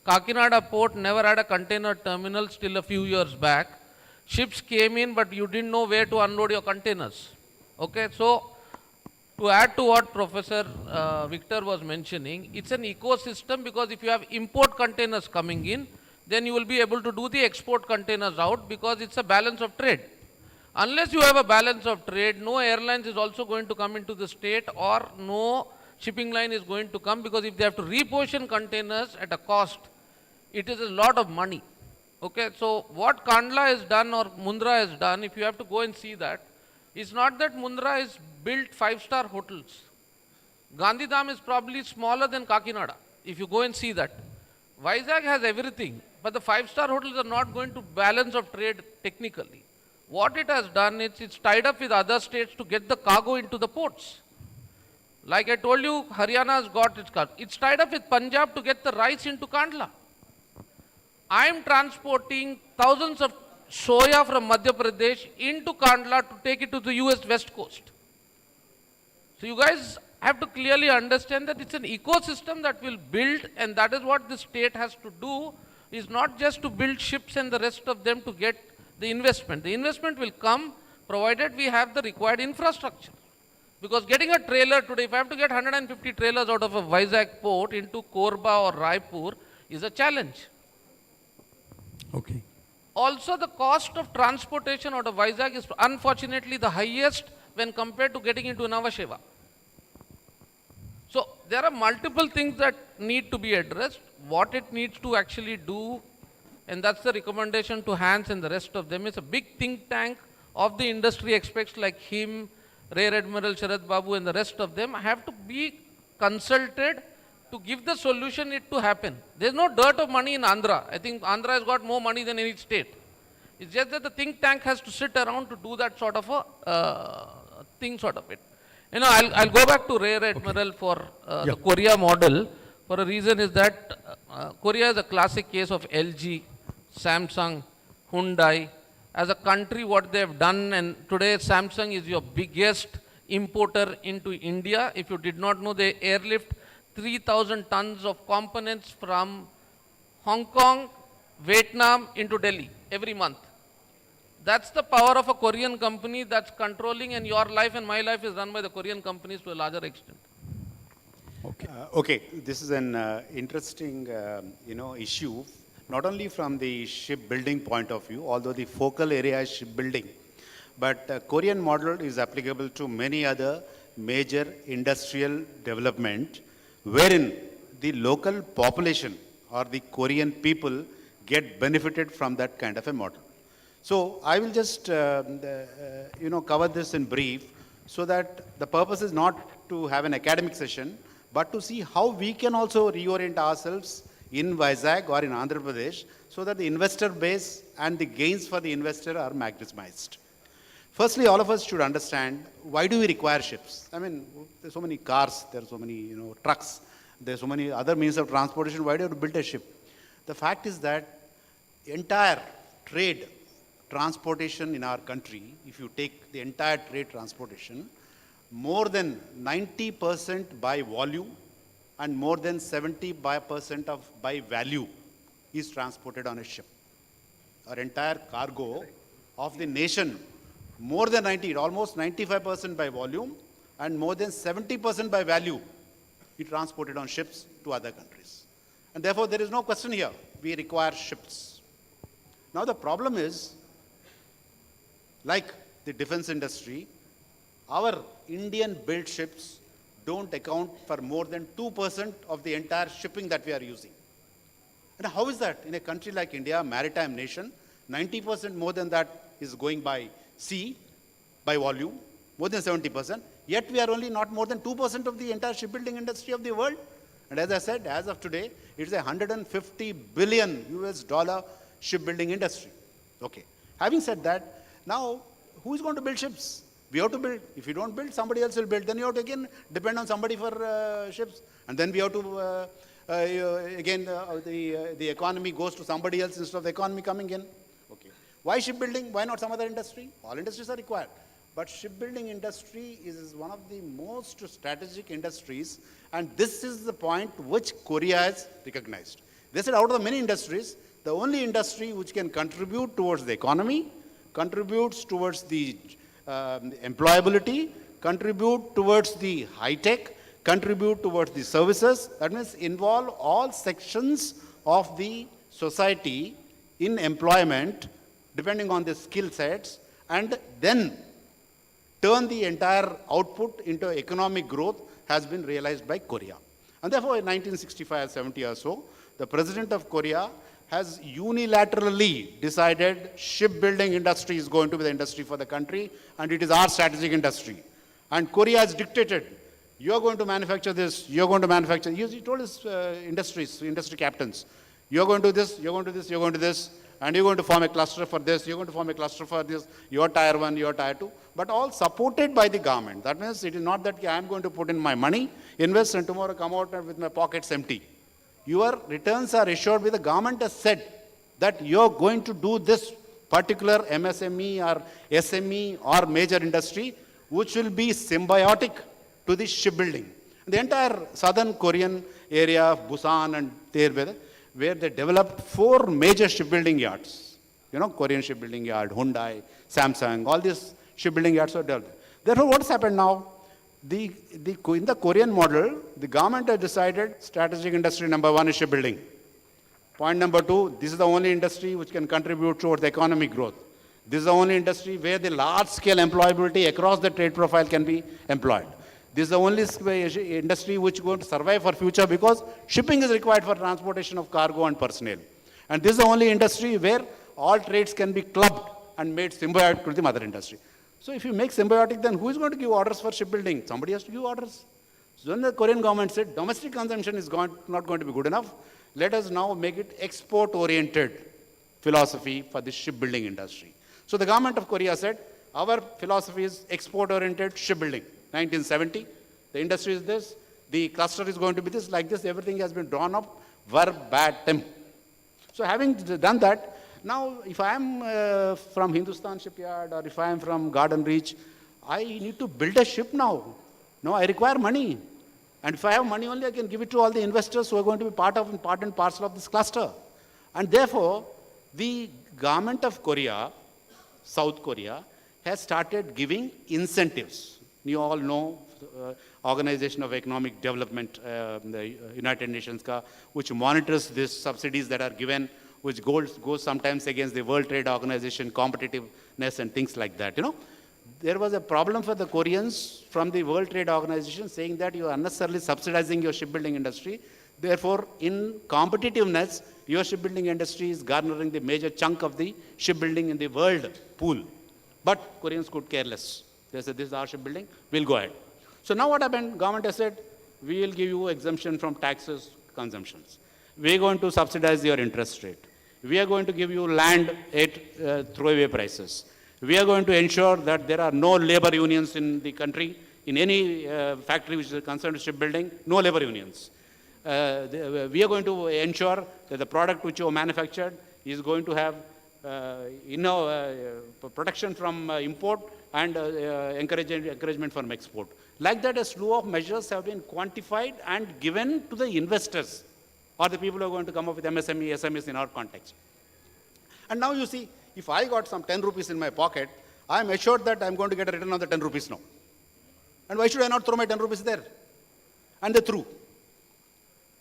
Kakinada port never had a container terminal till a few years back. Ships came in, but you didn't know where to unload your containers. Okay? So, to add to what Professor Victor was mentioning, it's an ecosystem, because if you have import containers coming in, then you will be able to do the export containers out, because it's a balance of trade. Unless you have a balance of trade, no airlines is also going to come into the state, or no shipping line is going to come, because if they have to reposition containers at a cost, it is a lot of money. Okay, so what Kandla has done or Mundra has done, if you have to go and see that, it's not that Mundra has built 5-star hotels. Gandhidham is probably smaller than Kakinada, if you go and see that. Vizag has everything, but the 5-star hotels are not going to balance of trade technically. What it has done is it's tied up with other states to get the cargo into the ports. Like I told you, Haryana has got its cargo. It's tied up with Punjab to get the rice into Kandla. I am transporting thousands of soya from Madhya Pradesh into Kandla to take it to the US West Coast. So you guys have to clearly understand that it's an ecosystem that will build, and that is what the state has to do, is not just to build ships and the rest of them to get the investment. The investment will come provided we have the required infrastructure. Because getting a trailer today, if I have to get 150 trailers out of a Vizag port into Korba or Raipur, is a challenge. Okay. Also, the cost of transportation out of Vizag is unfortunately the highest when compared to getting into Navasheva. So, there are multiple things that need to be addressed. What it needs to actually do And that's the recommendation to Hans and the rest of them. It's a big think tank of the industry experts like him, Rear Admiral Sharat Babu and the rest of them have to be consulted to give the solution it to happen. There's no dearth of money in Andhra. I think Andhra has got more money than any state. It's just that the think tank has to sit around to do that sort of a thing sort of it. You know, I'll go back to Rear Admiral for the Korea model. For a reason is that Korea is a classic case of LG, Samsung, Hyundai. As a country, what they have done, and today Samsung is your biggest importer into India. If you did not know, they airlift 3,000 tons of components from Hong Kong, Vietnam into Delhi every month. That's the power of a Korean company that's controlling, and your life and my life is run by the Korean companies to a larger extent. Okay, this is an interesting, issue, not only from the shipbuilding point of view, although the focal area is shipbuilding, but Korean model is applicable to many other major industrial development, wherein the local population or the Korean people get benefited from that kind of a model. So I will just, cover this in brief, so that the purpose is not to have an academic session, but to see how we can also reorient ourselves in Vizag or in Andhra Pradesh, so that the investor base and the gains for the investor are maximized. Firstly, all of us should understand, why do we require ships? I mean, there's so many cars, there are so many trucks, there's so many other means of transportation. Why do you have to build a ship? The fact is that entire trade transportation in our country, if you take the entire trade transportation, more than 90% by volume and more than 70% by value is transported on a ship. Our entire cargo of the nation, more than 90, almost 95% by volume and more than 70% by value, is transported on ships to other countries. And therefore, there is no question here. We require ships. Now, the problem is, like the defense industry, our Indian-built ships don't account for more than 2% of the entire shipping that we are using. And how is that? In a country like India, a maritime nation, 90% more than that is going by sea, by volume, more than 70%, yet we are only not more than 2% of the entire shipbuilding industry of the world. And as I said, as of today, it's a $150 billion shipbuilding industry. Okay. Having said that, now, who is going to build ships? We have to build. If you don't build, somebody else will build. Then you have to again depend on somebody for ships. And then we have to, the economy goes to somebody else instead of the economy coming in. Okay. Why shipbuilding? Why not some other industry? All industries are required. But shipbuilding industry is one of the most strategic industries. And this is the point which Korea has recognized. They said out of the many industries, the only industry which can contribute towards the economy, contributes towards the employability, contribute towards the high-tech, contribute towards the services. That means involve all sections of the society in employment, depending on the skill sets, and then turn the entire output into economic growth has been realized by Korea. And therefore, in 1965 or 70 or so, the president of Korea has unilaterally decided shipbuilding industry is going to be the industry for the country, and it is our strategic industry. And Korea has dictated, you are going to manufacture this, you are going to manufacture, he told his industry captains, you are going to do this, you are going to do this, you are going to do this, and you're going to form a cluster for this, you're going to form a cluster for this, your tier 1, your tier 2, but all supported by the government. That means it is not that I am going to put in my money, invest, and tomorrow come out with my pockets empty. Your returns are assured with the government has said that you're going to do this particular MSME or SME or major industry, which will be symbiotic to the shipbuilding. The entire southern Korean area of Busan and there, where they developed 4 major shipbuilding yards. Korean shipbuilding yard, Hyundai, Samsung, all these shipbuilding yards are developed. Therefore, what has happened now? In the Korean model, the government has decided strategic industry number 1 is shipbuilding. Point number 2, this is the only industry which can contribute towards economic growth. This is the only industry where the large-scale employability across the trade profile can be employed. This is the only industry which is going to survive for future because shipping is required for transportation of cargo and personnel. And this is the only industry where all trades can be clubbed and made symbiotic to the mother industry. So if you make symbiotic, then who is going to give orders for shipbuilding? Somebody has to give orders. So when the Korean government said domestic consumption is not going to be good enough, let us now make it export-oriented philosophy for the shipbuilding industry. So the government of Korea said, our philosophy is export-oriented shipbuilding. 1970, the industry is this, the cluster is going to be this, like this, everything has been drawn up verbatim. So having done that, now if I am from Hindustan Shipyard or if I am from Garden Reach, I need to build a ship now. No, I require money. And if I have money only, I can give it to all the investors who are going to be part and parcel of this cluster. And therefore, the government of Korea, South Korea, has started giving incentives. You all know Organization of Economic Development, the United Nations, which monitors these subsidies that are given, which goes sometimes against the World Trade Organization, competitiveness and things like that, you know. There was a problem for the Koreans from the World Trade Organization saying that you are unnecessarily subsidizing your shipbuilding industry. Therefore, in competitiveness, your shipbuilding industry is garnering the major chunk of the shipbuilding in the world pool. But Koreans could care less. They said, this is our shipbuilding, we'll go ahead. So now what happened? Government has said, we will give you exemption from taxes, consumptions. We are going to subsidize your interest rate. We are going to give you land at throwaway prices. We are going to ensure that there are no labor unions in the country. In any factory which is concerned with shipbuilding, no labor unions. We are going to ensure that the product which you have manufactured is going to have protection from import and encouragement from export. Like that, a slew of measures have been quantified and given to the investors or the people who are going to come up with MSME, SMEs in our context. And now you see, if I got some 10 rupees in my pocket, I am assured that I am going to get a return on the 10 rupees now. And why should I not throw my 10 rupees there? And they threw.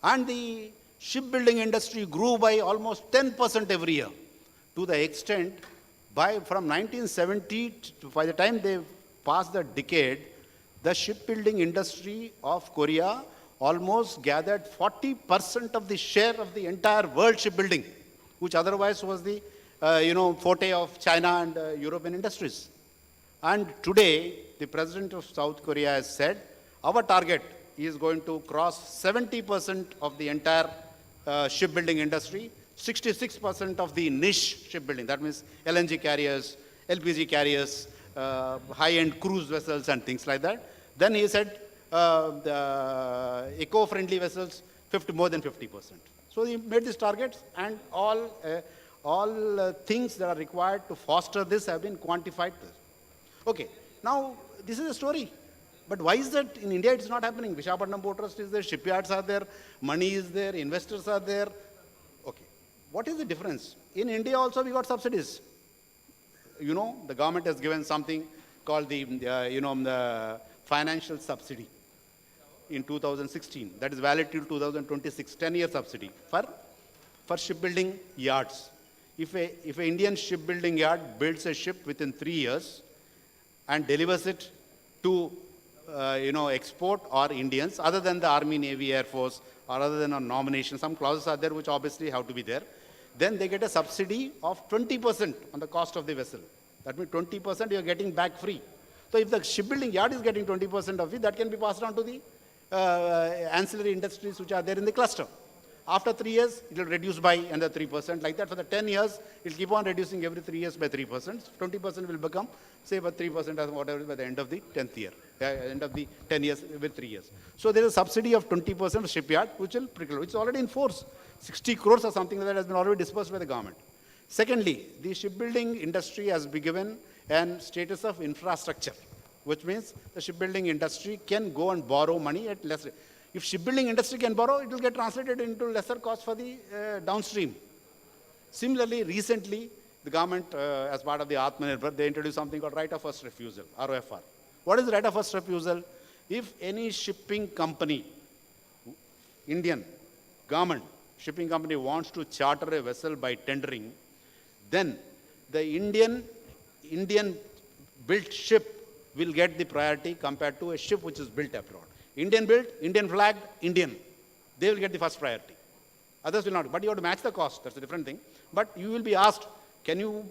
And the shipbuilding industry grew by almost 10% every year, to the extent from 1970 to by the time they passed the decade, the shipbuilding industry of Korea almost gathered 40% of the share of the entire world shipbuilding, which otherwise was the forte of China and European industries. And today, the president of South Korea has said, our target is going to cross 70% of the entire shipbuilding industry, 66% of the niche shipbuilding, that means LNG carriers, LPG carriers, high-end cruise vessels and things like that. Then he said the eco-friendly vessels, more than 50%. So he made these targets, and all things that are required to foster this have been quantified. Okay, now this is a story. But why is that in India it is not happening? Visakhapatnam Port Trust is there, shipyards are there, money is there, investors are there. Okay, what is the difference? In India also we got subsidies. You know, the government has given something called the financial subsidy in 2016. That is valid till 2026, 10-year subsidy for shipbuilding yards. If an Indian shipbuilding yard builds a ship within 3 years and delivers it to export or Indians, other than the Army, Navy, Air Force, or other than a nomination, some clauses are there which obviously have to be there, then they get a subsidy of 20% on the cost of the vessel. That means 20% you are getting back free. So if the shipbuilding yard is getting 20% of it, that can be passed on to the ancillary industries which are there in the cluster. After 3 years, it will reduce by another 3%. Like that, for the 10 years, it will keep on reducing every 3 years by 3%. 20% will become, say, about 3% or whatever by the end of the 10th year, end of the 10 years with 3 years. So there is a subsidy of 20% of shipyard, which is already in force. 60 crores or something like that has been already disbursed by the government. Secondly, the shipbuilding industry has been given a status of infrastructure, which means the shipbuilding industry can go and borrow money at less rate. If shipbuilding industry can borrow, it will get translated into lesser cost for the downstream. Similarly, recently, the government, as part of the Atmanirbhar, they introduced something called right of first refusal, ROFR. What is right of first refusal? If any shipping company, Indian government shipping company wants to charter a vessel by tendering, then the Indian built ship will get the priority compared to a ship which is built abroad. Indian built, Indian flagged, Indian. They will get the first priority. Others will not. But you have to match the cost. That's a different thing. But you will be asked, can you...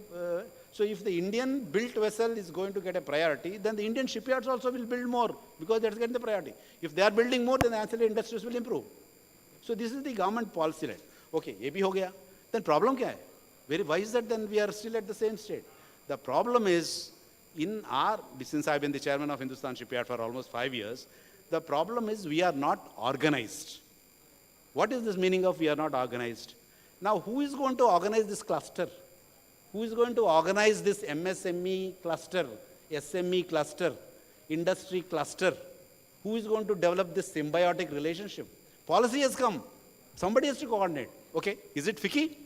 so if the Indian built vessel is going to get a priority, then the Indian shipyards also will build more because that's getting the priority. If they are building more, then the ancillary industries will improve. So this is the government policy line. Okay, ये भी हो गया. Then problem क्या है? Why is that then we are still at the same state? The problem is, since I've been the chairman of Hindustan Shipyard for almost 5 years, the problem is we are not organized. What is this meaning of we are not organized? Now, who is going to organize this cluster? Who is going to organize this MSME cluster, SME cluster, industry cluster? Who is going to develop this symbiotic relationship? Policy has come. Somebody has to coordinate. Okay, is it FICCI?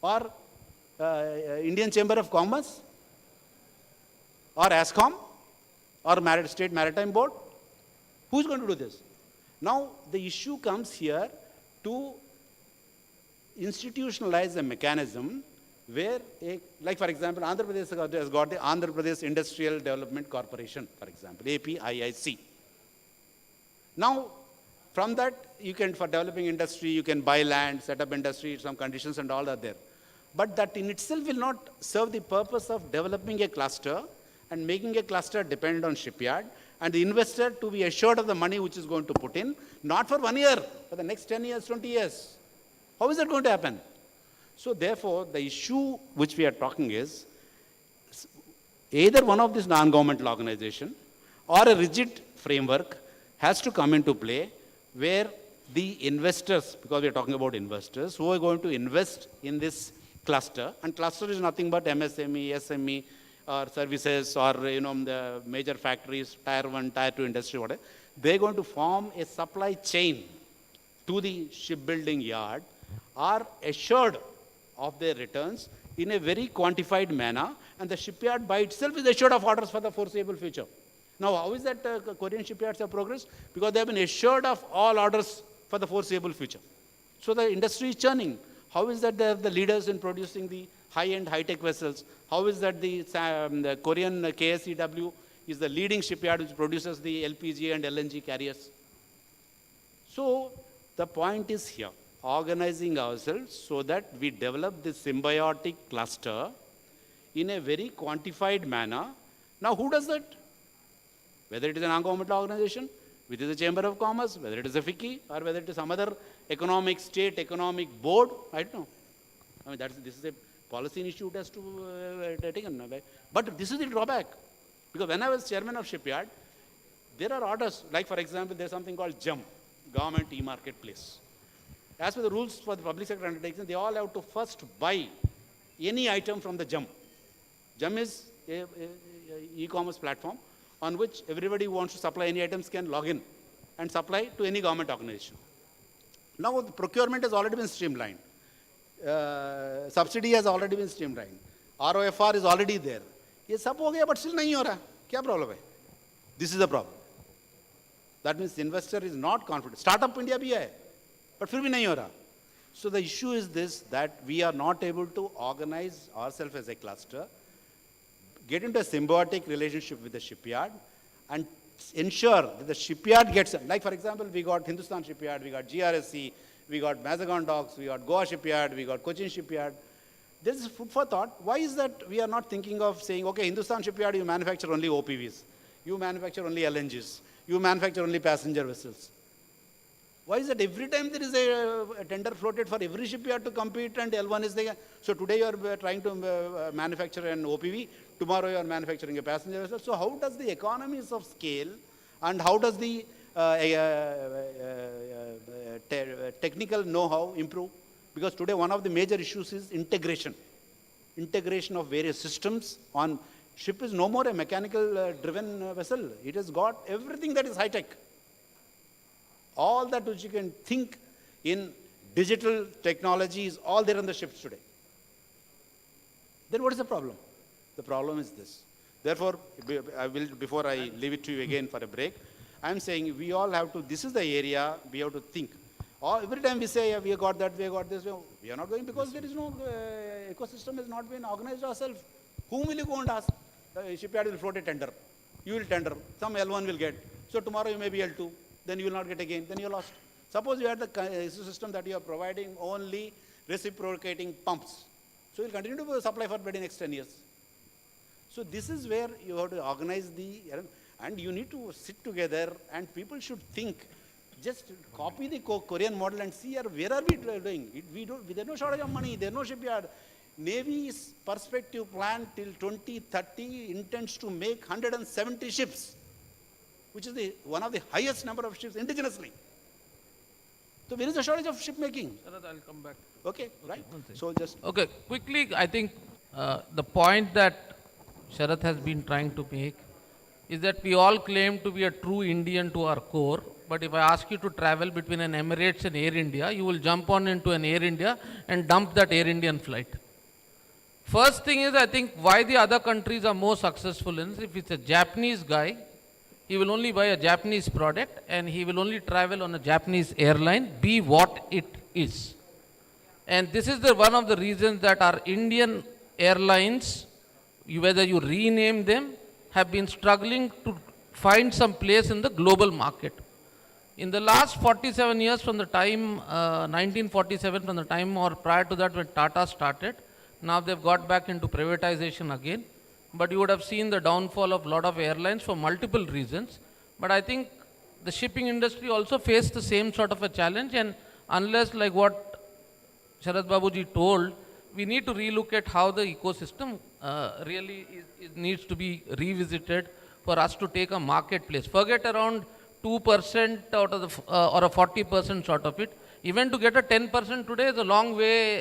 Or Indian Chamber of Commerce? Or ASCOM? Or State Maritime Board? Who is going to do this? Now, the issue comes here to institutionalize a mechanism where, like for example, Andhra Pradesh has got the Andhra Pradesh Industrial Development Corporation, for example, APIIC. Now, from that, you can, for developing industry, you can buy land, set up industry, some conditions and all are there. But that in itself will not serve the purpose of developing a cluster and making a cluster dependent on shipyard and the investor to be assured of the money which is going to put in, not for 1 year, for the next 10 years, 20 years. How is that going to happen? So therefore, the issue which we are talking is, either one of these non-governmental organization or a rigid framework has to come into play where the investors, because we are talking about investors, who are going to invest in this cluster, and cluster is nothing but MSME, SME, or services, or the major factories, tier 1, tier 2 industry, whatever, they're going to form a supply chain to the shipbuilding yard, are assured of their returns in a very quantified manner, and the shipyard by itself is assured of orders for the foreseeable future. Now, how is that Korean shipyards have progressed? Because they have been assured of all orders for the foreseeable future. So the industry is churning. How is that they are the leaders in producing the high-end, high-tech vessels? How is that the Korean KSEW is the leading shipyard which produces the LPG and LNG carriers? So the point is here, organizing ourselves so that we develop this symbiotic cluster in a very quantified manner. Now, who does that? Whether it is a non-governmental organization, whether it is a Chamber of Commerce, whether it is a FICCI, or whether it is some other state economic board, I don't know. I mean, this is a policy issue has to take on. But this is the drawback. Because when I was chairman of shipyard, there are orders, like for example, there's something called GEM, Government E-Marketplace. As per the rules for the public sector undertakings, they all have to first buy any item from the GEM. GEM is a e-commerce platform on which everybody who wants to supply any items can log in and supply to any government organization. Now, the procurement has already been streamlined. Subsidy has already been streamlined. ROFR is already there. ये सब हो गया, but still नहीं हो रहा. क्या problem है? This is the problem. That means the investor is not confident. Startup India भी है, but फिर भी नहीं हो रहा. So the issue is this, that we are not able to organize ourselves as a cluster, get into a symbiotic relationship with the shipyard, and ensure that the shipyard gets, like for example, we got Hindustan Shipyard, we got GRSC, we got Mazagon Docks, we got Goa Shipyard, we got Cochin Shipyard. This is food for thought. Why is that we are not thinking of saying, okay, Hindustan Shipyard, you manufacture only OPVs, you manufacture only LNGs, you manufacture only passenger vessels. Why is that every time there is a tender floated for every shipyard to compete and L1 is there? So today you are trying to manufacture an OPV, tomorrow you are manufacturing a passenger vessel. So how does the economies of scale and how does the technical know-how improve? Because today one of the major issues is integration. Integration of various systems on ship is no more a mechanical driven vessel. It has got everything that is high-tech. All that which you can think in digital technology is all there on the ships today. Then what is the problem? The problem is this. Therefore, before I leave it to you again for a break, I am saying we all have to, this is the area we have to think. Every time we say, we have got that, we have got this, we are not going because there is no ecosystem has not been organized ourselves. Whom will you go and ask? The shipyard will float a tender. You will tender. Some L1 will get. So tomorrow you may be L2. Then you will not get again. Then you are lost. Suppose you had the system that you are providing only reciprocating pumps. So you'll continue to supply for maybe next 10 years. So this is where you have to organize and you need to sit together, and people should think, just copy the Korean model and see where are we doing? There's no shortage of money, there's no shipyard. Navy's perspective plan till 2030 intends to make 170 ships, which is one of the highest number of ships indigenously. So where is the shortage of ship making? Sarat, I'll come back. Okay, right? So just Okay, quickly, I think the point that Sarat has been trying to make is that we all claim to be a true Indian to our core, but if I ask you to travel between an Emirates and Air India, you will jump on into an Air India and dump that Air Indian flight. First thing is, I think why the other countries are more successful in, if it's a Japanese guy, he will only buy a Japanese product and he will only travel on a Japanese airline, be what it is. And this is one of the reasons that our Indian airlines, whether you rename them, have been struggling to find some place in the global market. In the last 47 years from the time, 1947, from the time or prior to that when Tata started, now they've got back into privatization again. But you would have seen the downfall of a lot of airlines for multiple reasons. But I think the shipping industry also faced the same sort of a challenge, and unless, like what Sharat Babuji told, we need to relook at how the ecosystem really needs to be revisited for us to take a marketplace. Forget around 2% out of the, or a 40% sort of it. Even to get a 10% today is a long way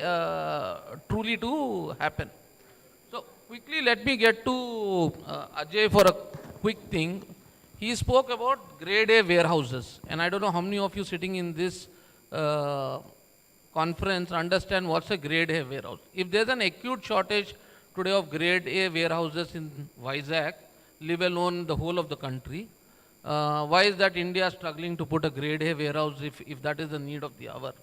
truly to happen. So quickly let me get to Ajay for a quick thing. He spoke about grade A warehouses, and I don't know how many of you sitting in this conference understand what's a grade A warehouse. If there's an acute shortage today of grade A warehouses in Vizag, let alone the whole of the country, why is that India struggling to put a grade A warehouse if that is the need of the hour?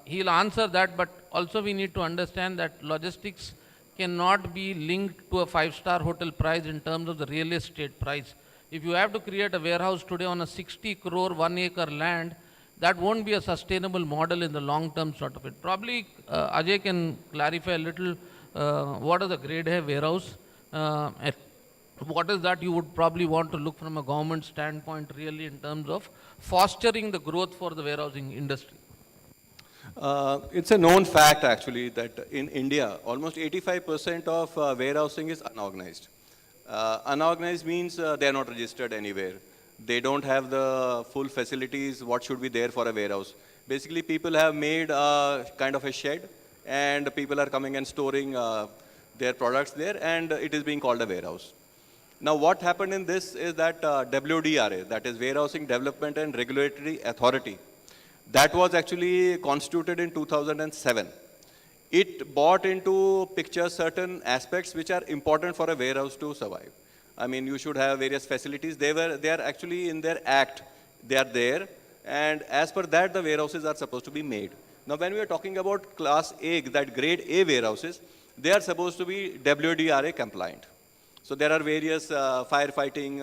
He'll answer that, but also we need to understand that logistics cannot be linked to a 5-star hotel price in terms of the real estate price. If you have to create a warehouse today on a 60 crore 1 acre land, that won't be a sustainable model in the long term sort of it. Probably Ajay can clarify a little what is the grade A warehouse, what is that you would probably want to look from a government standpoint really in terms of fostering the growth for the warehousing industry. It's a known fact actually that in India, almost 85% of warehousing is unorganized. Unorganized means they are not registered anywhere. They don't have the full facilities, what should be there for a warehouse. Basically, people have made a kind of a shed, and people are coming and storing their products there, and it is being called a warehouse. Now, what happened in this is that WDRA, that is Warehousing Development and Regulatory Authority, that was actually constituted in 2007. It brought into picture certain aspects which are important for a warehouse to survive. I mean, you should have various facilities. They are actually in their act. They are there. And as per that, the warehouses are supposed to be made. Now, when we are talking about class A, that grade A warehouses, they are supposed to be WDRA compliant. So there are various firefighting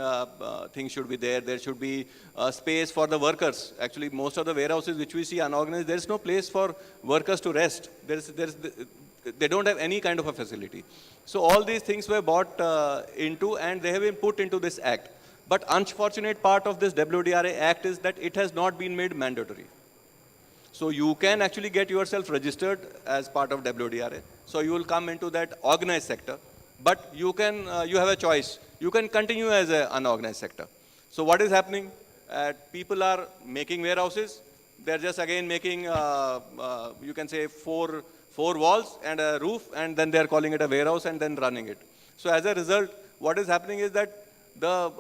things should be there. There should be space for the workers. Actually, most of the warehouses which we see unorganized, there is no place for workers to rest. They don't have any kind of a facility. So all these things were brought into, and they have been put into this act. But unfortunate part of this WDRA act is that it has not been made mandatory. So you can actually get yourself registered as part of WDRA. So you will come into that organized sector. But you have a choice. You can continue as an unorganized sector. So what is happening? People are making warehouses. They're just again making, you can say, four walls and a roof, and then they're calling it a warehouse and then running it. So as a result, what is happening is that the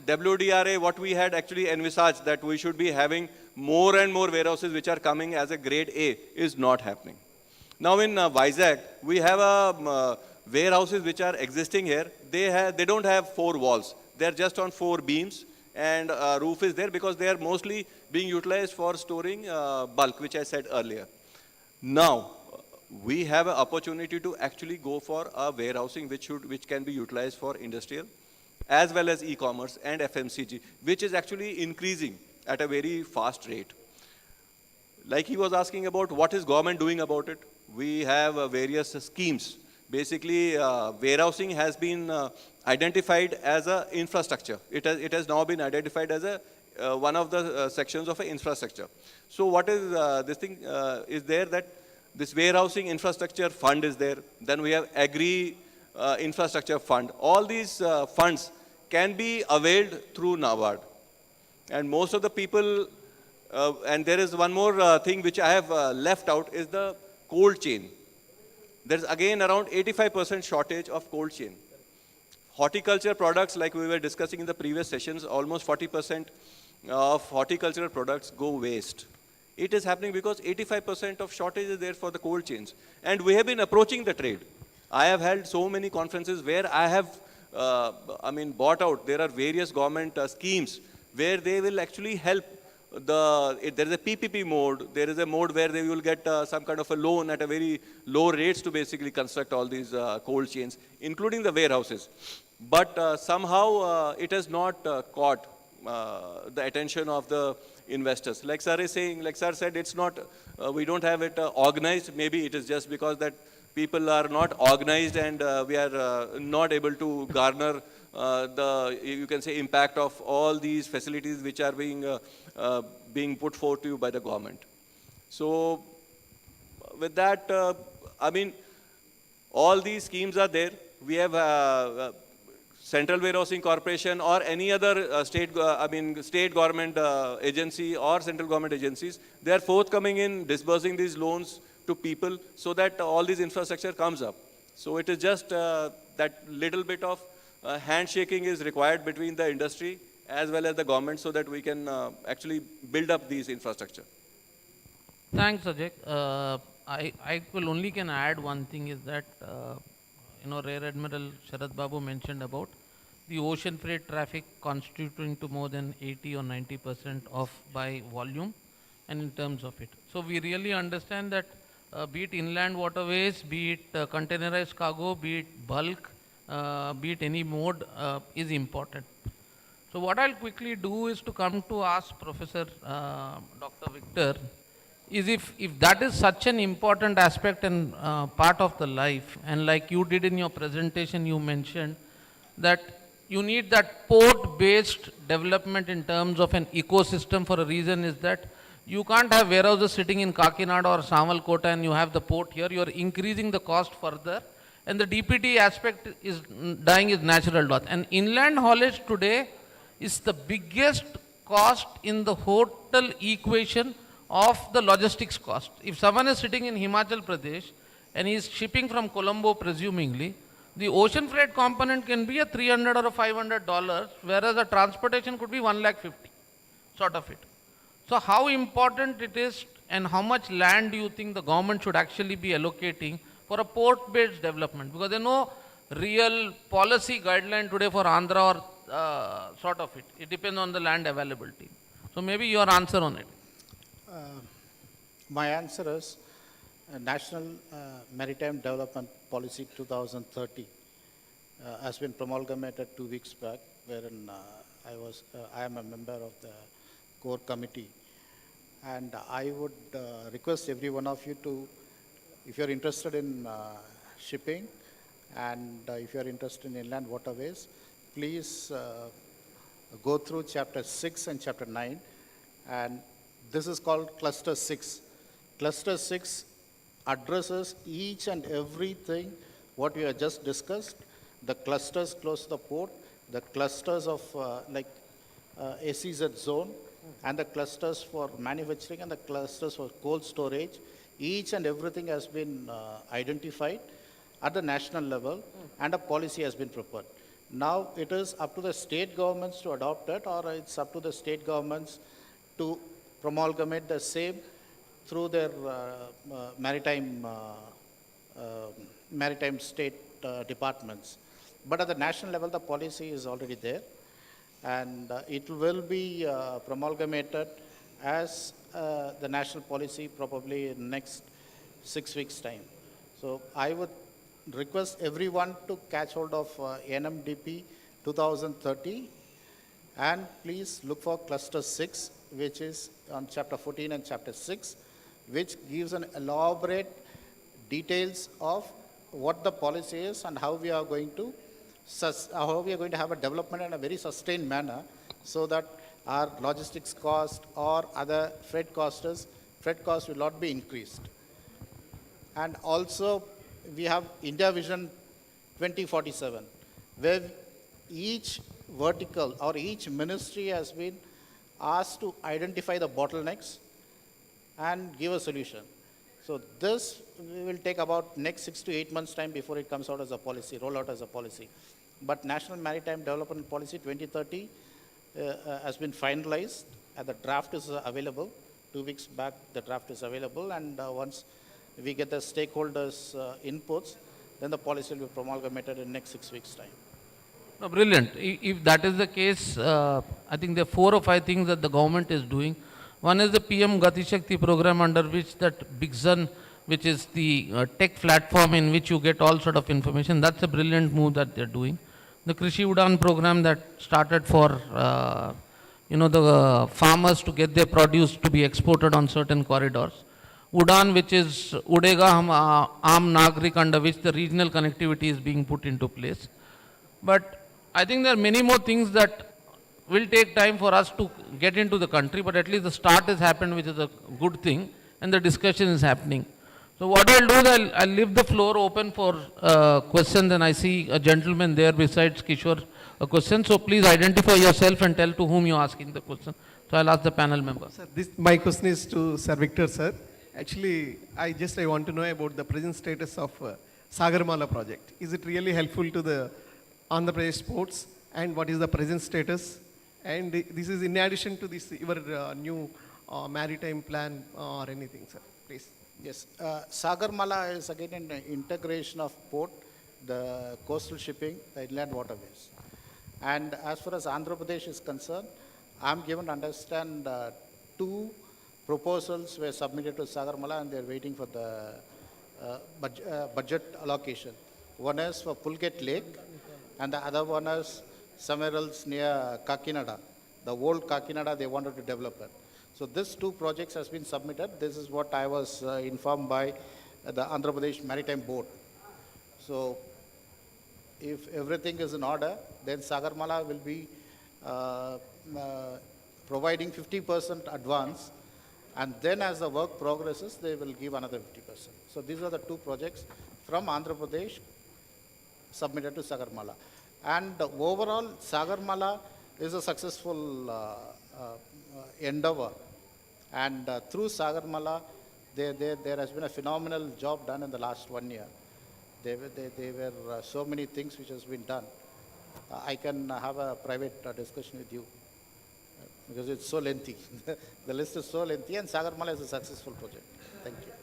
WDRA, what we had actually envisaged that we should be having more and more warehouses which are coming as a grade A is not happening. Now in Vizag, we have warehouses which are existing here. They don't have 4 walls. They're just on 4 beams, and roof is there because they are mostly being utilized for storing bulk, which I said earlier. Now, we have an opportunity to actually go for a warehousing which can be utilized for industrial as well as e-commerce and FMCG, which is actually increasing at a very fast rate. Like he was asking about what is government doing about it. We have various schemes. Basically, warehousing has been identified as an infrastructure. It has now been identified as a one of the sections of an infrastructure. So what is this thing is there that this warehousing infrastructure fund is there. Then we have agri infrastructure fund. All these funds can be availed through NABARD. And most of the people, and there is one more thing which I have left out is the cold chain. There's again around 85% shortage of cold chain. Horticulture products, like we were discussing in the previous sessions, almost 40% of horticultural products go waste. It is happening because 85% of shortage is there for the cold chains. And we have been approaching the trade. I have held so many conferences where I have, bought out. There are various government schemes where they will actually help. There is a PPP mode. There is a mode where they will get some kind of a loan at a very low rates to basically construct all these cold chains, including the warehouses. But somehow it has not caught the attention of the investors. Like sir is saying, like sir said, it's not, we don't have it organized. Maybe it is just because that people are not organized and we are not able to garner the, you can say, impact of all these facilities which are being put forth to you by the government. So with that, all these schemes are there. We have Central Warehousing Corporation or any other state government agency or central government agencies. They are forthcoming in disbursing these loans to people so that all this infrastructure comes up. So it is just that little bit of handshaking is required between the industry as well as the government so that we can actually build up these infrastructure. Thanks, Ajay. I will only can add one thing is that, Rear Admiral Sharat Babu mentioned about the ocean freight traffic constituting to more than 80 or 90% of by volume and in terms of it. So we really understand that be it inland waterways, be it containerized cargo, be it bulk, be it any mode is important. So what I'll quickly do is to come to ask Professor Dr. Victor is if that is such an important aspect and part of the life, and like you did in your presentation, you mentioned that you need that port-based development in terms of an ecosystem for a reason is that you can't have warehouses sitting in Kakinada or Samalkota and you have the port here, you are increasing the cost further and the DPT aspect is dying is natural death. And inland haulage today is the biggest cost in the total equation of the logistics cost. If someone is sitting in Himachal Pradesh and he is shipping from Colombo presumably, the ocean freight component can be a $300 or a $500, whereas the transportation could be 150,000 sort of it. So how important it is and how much land do you think the government should actually be allocating for a port-based development? Because there is no real policy guideline today for Andhra or sort of it. It depends on the land availability. So maybe your answer on it. My answer is National Maritime Development Policy 2030 has been promulgated 2 weeks back, wherein I am a member of the core committee. And I would request every one of you to, if you're interested in shipping and if you're interested in inland waterways, please go through chapter 6 and chapter 9. And this is called cluster 6. Cluster 6 addresses each and everything what we have just discussed, the clusters close to the port, the clusters of SEZ zone, and the clusters for manufacturing and the clusters for cold storage. Each and everything has been identified at the national level and a policy has been prepared. Now it is up to the state governments to adopt it, or it's up to the state governments to promulgate the same through their maritime state departments. But at the national level, the policy is already there, and it will be promulgated as the national policy probably in next 6 weeks' time. So I would request everyone to catch hold of NMDP 2030, and please look for cluster 6 which is on chapter 14 and chapter 6, which gives an elaborate details of what the policy is and how we are going to have a development in a very sustained manner so that our logistics cost or other freight cost will not be increased. And also we have India Vision 2047, where each vertical or each ministry has been asked to identify the bottlenecks and give a solution. So this will take about next 6 to 8 months time before it comes out as a policy, roll out as a policy. But National Maritime Development Policy 2030 has been finalized and the draft is available. 2 weeks back the draft is available, and once we get the stakeholders' inputs, then the policy will be promulgated in next 6 weeks' time. No, brilliant. If that is the case, I think there are 4 or 5 things that the government is doing. One is the PM Gati Shakti program, under which that Bigzun, which is the tech platform in which you get all sort of information. That's a brilliant move that they're doing. The Krishi Udan program that started for the farmers to get their produce to be exported on certain corridors. Udan, which is Udega Hum Aam Nagrik, under which the regional connectivity is being put into place. But I think there are many more things that will take time for us to get into the country, but at least the start has happened, which is a good thing, and the discussion is happening. So what I'll do is I'll leave the floor open for questions, and I see a gentleman there besides Kishore a question. So please identify yourself and tell to whom you're asking the question. So I'll ask the panel member. Sir, my question is to Sir Victor, sir. Actually, I want to know about the present status of Sagarmala project. Is it really helpful to the Andhra Pradesh sports, and what is the present status? And this is in addition to this your new maritime plan or anything, sir, please. Yes, Sagarmala is again an integration of port, the coastal shipping, the inland waterways. And as far as Andhra Pradesh is concerned, I'm given to understand 2 proposals were submitted to Sagarmala and they're waiting for the budget allocation. One is for Pulgate Lake and the other one is somewhere else near Kakinada. The old Kakinada, they wanted to develop it. So these 2 projects has been submitted. This is what I was informed by the Andhra Pradesh Maritime Board. So if everything is in order, then Sagarmala will be providing 50% advance, and then as the work progresses, they will give another 50%. So these are the 2 projects from Andhra Pradesh submitted to Sagarmala. And overall, Sagarmala is a successful endeavor. And through Sagarmala, there has been a phenomenal job done in the last 1 year. There were so many things which has been done. I can have a private discussion with you because it's so lengthy. The list is so lengthy, and Sagarmala is a successful project. Thank you.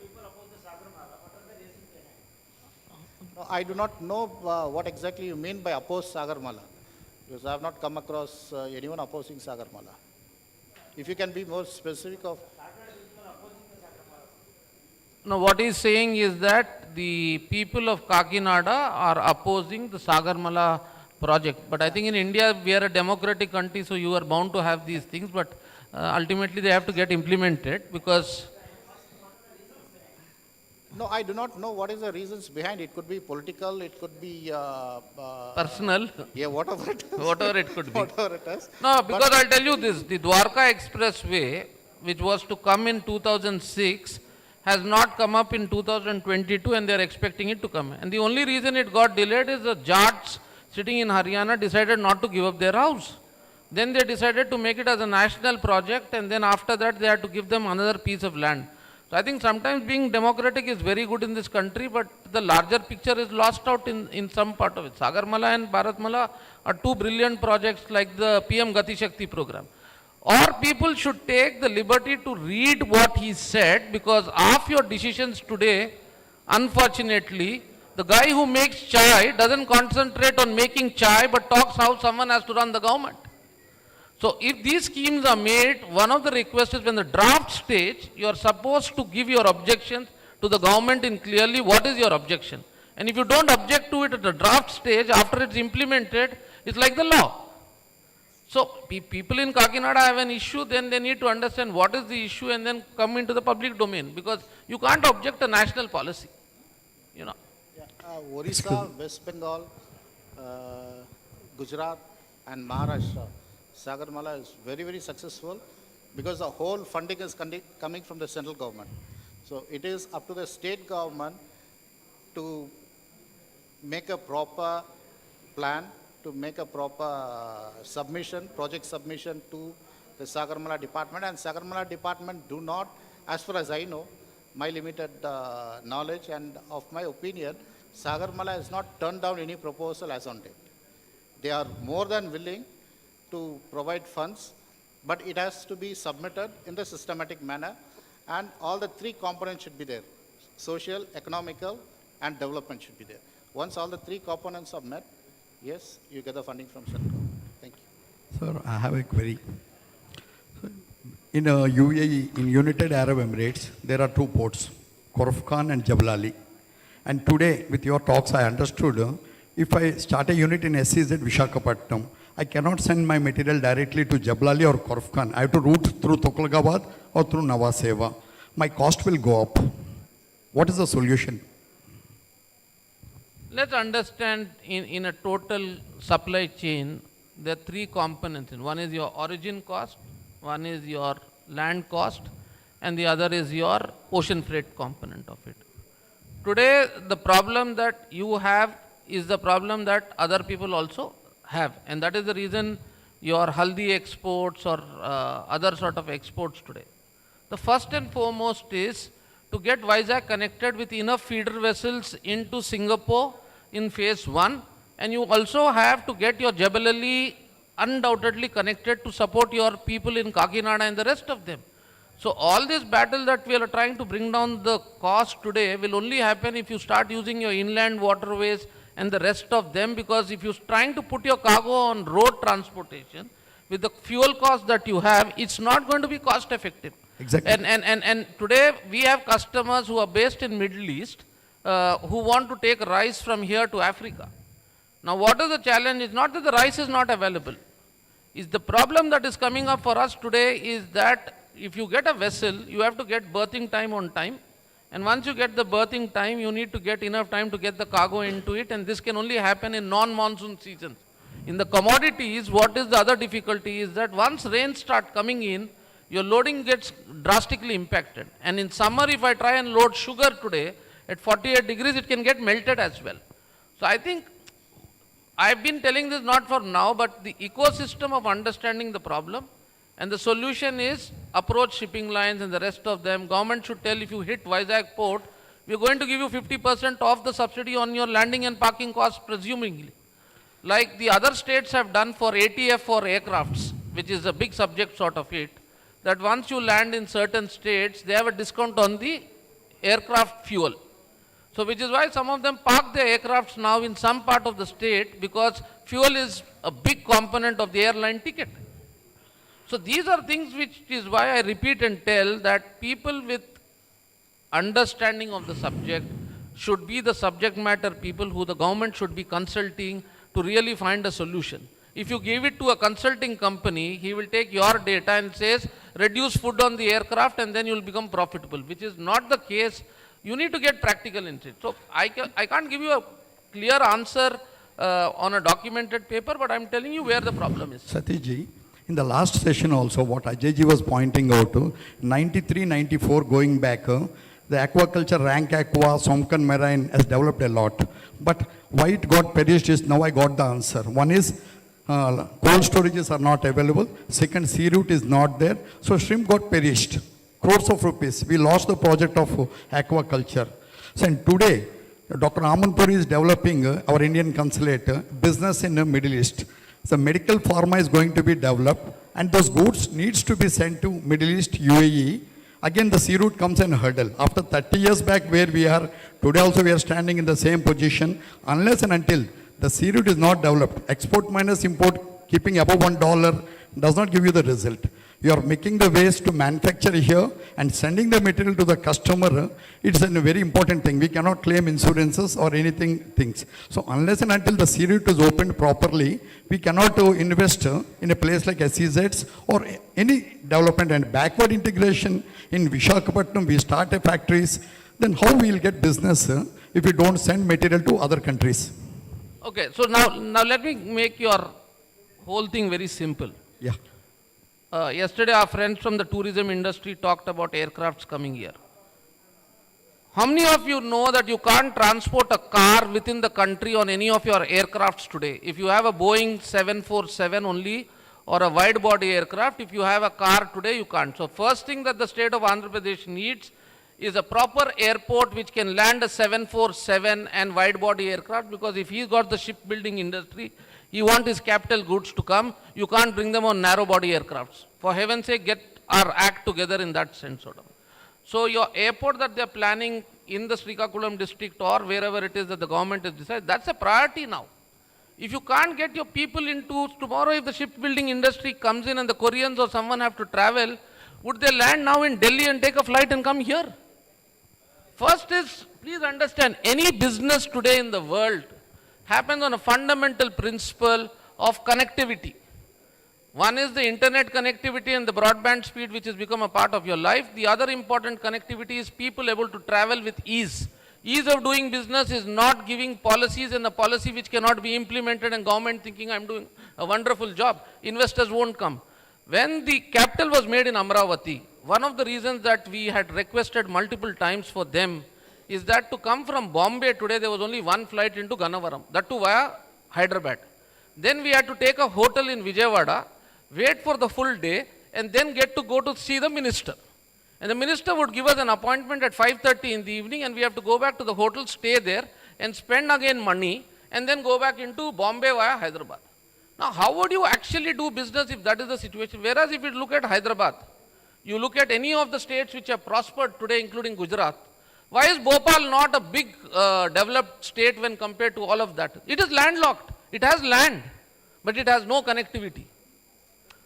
No, I do not know what exactly you mean by oppose Sagarmala, because I have not come across anyone opposing Sagarmala. If you can be more specific of... No, what he's saying is that the people of Kakinada are opposing the Sagarmala project. But I think in India, we are a democratic country, so you are bound to have these things, but ultimately they have to get implemented because... No, I do not know what is the reasons behind it. It could be political, it could be... personal. Yeah, whatever it is. Whatever it could be. Whatever it is. No, because I'll tell you this, the Dwarka Expressway, which was to come in 2006, has not come up in 2022, and they are expecting it to come. And the only reason it got delayed is the Jats sitting in Haryana decided not to give up their house. Then they decided to make it as a national project, and then after that they had to give them another piece of land. So I think sometimes being democratic is very good in this country, but the larger picture is lost out in some part of it. Sagarmala and Bharatmala are 2 brilliant projects like the PM Gati Shakti program. Or people should take the liberty to read what he said, because of your decisions today, unfortunately, the guy who makes chai doesn't concentrate on making chai, but talks how someone has to run the government. So if these schemes are made, one of the requests is when the draft stage, you are supposed to give your objections to the government in clearly what is your objection. And if you don't object to it at the draft stage, after it's implemented, it's like the law. So people in Kakinada have an issue, then they need to understand what is the issue and then come into the public domain, because you can't object a national policy, you know. Orissa, West Bengal, Gujarat and Maharashtra, Sagarmala is very, very successful because the whole funding is coming from the central government. So it is up to the state government to make a proper plan, to make a proper submission, project submission to the Sagarmala department. And Sagarmala department do not, as far as I know, my limited knowledge and of my opinion, Sagarmala has not turned down any proposal as on date. They are more than willing to provide funds, but it has to be submitted in the systematic manner, and all the three components should be there. Social, economical, and development should be there. Once all the three components are met, yes, you get the funding from central government. Thank you. Sir, I have a query. In UAE, in United Arab Emirates, there are two ports, Corfkhan and Jebel Ali. And today, with your talks, I understood, if I start a unit in SEZ Vishakhapatnam, I cannot send my material directly to Jebel Ali or Corfkhan. I have to route through Tuklagabad or through Nawaseva. My cost will go up. What is the solution? Let's understand in a total supply chain, there are three components. One is your origin cost, one is your land cost, and the other is your ocean freight component of it. Today, the problem that you have is the problem that other people also have, and that is the reason your haldi exports or other sort of exports today. The first and foremost is to get Vizag connected with enough feeder vessels into Singapore in phase 1, and you also have to get your Jebel Ali undoubtedly connected to support your people in Kakinada and the rest of them. So all this battle that we are trying to bring down the cost today will only happen if you start using your inland waterways and the rest of them, because if you're trying to put your cargo on road transportation, with the fuel cost that you have, it's not going to be cost effective. Exactly. And today we have customers who are based in Middle East who want to take rice from here to Africa. Now what is the challenge? It's not that the rice is not available. Is the problem that is coming up for us today is that if you get a vessel, you have to get berthing time on time. And once you get the berthing time, you need to get enough time to get the cargo into it, and this can only happen in non-monsoon seasons. In the commodities, what is the other difficulty is that once rains start coming in, your loading gets drastically impacted. And in summer, if I try and load sugar today, at 48 degrees, it can get melted as well. So I think, I've been telling this not for now, but the ecosystem of understanding the problem, and the solution is approach shipping lines and the rest of them. Government should tell, if you hit Vizag port, we're going to give you 50% off the subsidy on your landing and parking costs, presumably. Like the other states have done for ATF for aircrafts, which is a big subject sort of it, that once you land in certain states, they have a discount on the aircraft fuel. So which is why some of them park their aircrafts now in some part of the state, because fuel is a big component of the airline ticket. So these are things which is why I repeat and tell that people with understanding of the subject should be the subject matter people who the government should be consulting to really find a solution. If you give it to a consulting company, he will take your data and says, reduce food on the aircraft and then you will become profitable, which is not the case. You need to get practical insight. So I can't give you a clear answer on a documented paper, but I'm telling you where the problem is. Satish ji, in the last session also, what Ajay ji was pointing out, 93, 94 going back, the aquaculture, rank aqua, Somkan marine has developed a lot. But why it got perished is, now I got the answer. One is, cold storages are not available. Second, sea route is not there. So shrimp got perished. Crores of rupees. We lost the project of aquaculture. So and today, Dr. Amanpuri is developing our Indian consulate business in the Middle East. So medical pharma is going to be developed, and those goods needs to be sent to Middle East, UAE. Again, the sea route comes in a hurdle. After 30 years back where we are, today also we are standing in the same position. Unless and until the sea route is not developed, export minus import, keeping above $1 does not give you the result. You are making the waste to manufacture here and sending the material to the customer. It's a very important thing. We cannot claim insurances or anything things. So unless and until the CRUT is opened properly, we cannot invest in a place like SEZs or any development and backward integration in Visakhapatnam. We start a factories. Then how we will get business if we don't send material to other countries? Okay, so now let me make your whole thing very simple. Yeah. Yesterday, our friends from the tourism industry talked about aircrafts coming here. How many of you know that you can't transport a car within the country on any of your aircrafts today? If you have a Boeing 747 only or a wide body aircraft, if you have a car today, you can't. So first thing that the state of Andhra Pradesh needs is a proper airport which can land a 747 and wide body aircraft, because if he's got the shipbuilding industry, he wants his capital goods to come. You can't bring them on narrow body aircrafts. For heaven's sake, get our act together in that sense. Sort of. So your airport that they're planning in the Srikakulam district or wherever it is that the government has decided, that's a priority now. If you can't get your people into, tomorrow if the shipbuilding industry comes in and the Koreans or someone have to travel, would they land now in Delhi and take a flight and come here? First is, please understand, any business today in the world happens on a fundamental principle of connectivity. One is the internet connectivity and the broadband speed which has become a part of your life. The other important connectivity is people able to travel with ease. Ease of doing business is not giving policies and a policy which cannot be implemented and government thinking I'm doing a wonderful job. Investors won't come. When the capital was made in Amravati, one of the reasons that we had requested multiple times for them is that to come from Bombay today, there was only one flight into Gannavaram, that too via Hyderabad. Then we had to take a hotel in Vijayawada, wait for the full day, and then get to go to see the minister. And the minister would give us an appointment at 5:30 in the evening, and we have to go back to the hotel, stay there, and spend again money, and then go back into Bombay via Hyderabad. Now, how would you actually do business if that is the situation? Whereas if you look at Hyderabad, you look at any of the states which have prospered today, including Gujarat, why is Bhopal not a big developed state when compared to all of that? It is landlocked. It has land, but it has no connectivity.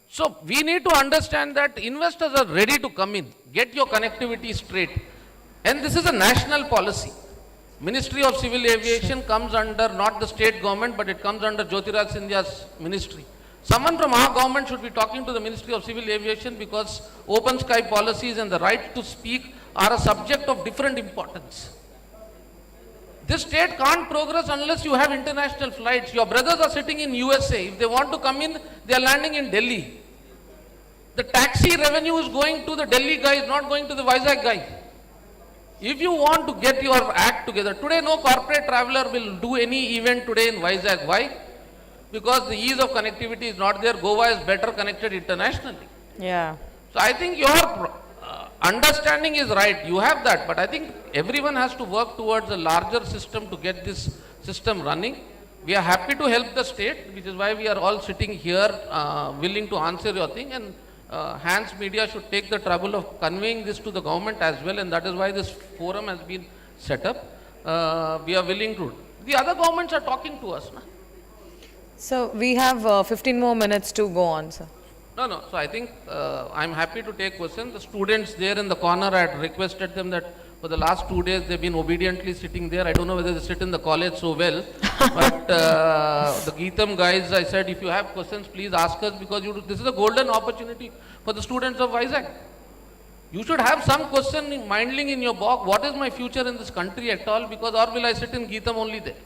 So we need to understand that investors are ready to come in, get your connectivity straight. And this is a national policy. Ministry of Civil Aviation comes under not the state government, but it comes under Jyotiraj Scindia's ministry. Someone from our government should be talking to the Ministry of Civil Aviation, because open sky policies and the right to speak are a subject of different importance. This state can't progress unless you have international flights. Your brothers are sitting in USA. If they want to come in, they are landing in Delhi. The taxi revenue is going to the Delhi guy, not going to the Vizag guy. If you want to get your act together, today no corporate traveler will do any event today in Vizag. Why? Because the ease of connectivity is not there. Goa is better connected internationally. Yeah. So I think your understanding is right. You have that. But I think everyone has to work towards a larger system to get this system running. We are happy to help the state, which is why we are all sitting here willing to answer your thing. And Hans Media should take the trouble of conveying this to the government as well. And that is why this forum has been set up. We are willing to. The other governments are talking to us. Na? So we have 15 more minutes to go on, sir. No. So I think I'm happy to take questions. The students there in the corner, I had requested them that for the last 2 days they've been obediently sitting there. I don't know whether they sit in the college so well, but the Geetam guys, I said, if you have questions, please ask us, because this is a golden opportunity for the students of Vizag. You should have some question mindling in your box. What is my future in this country at all? Because or will I sit in Geetam only there?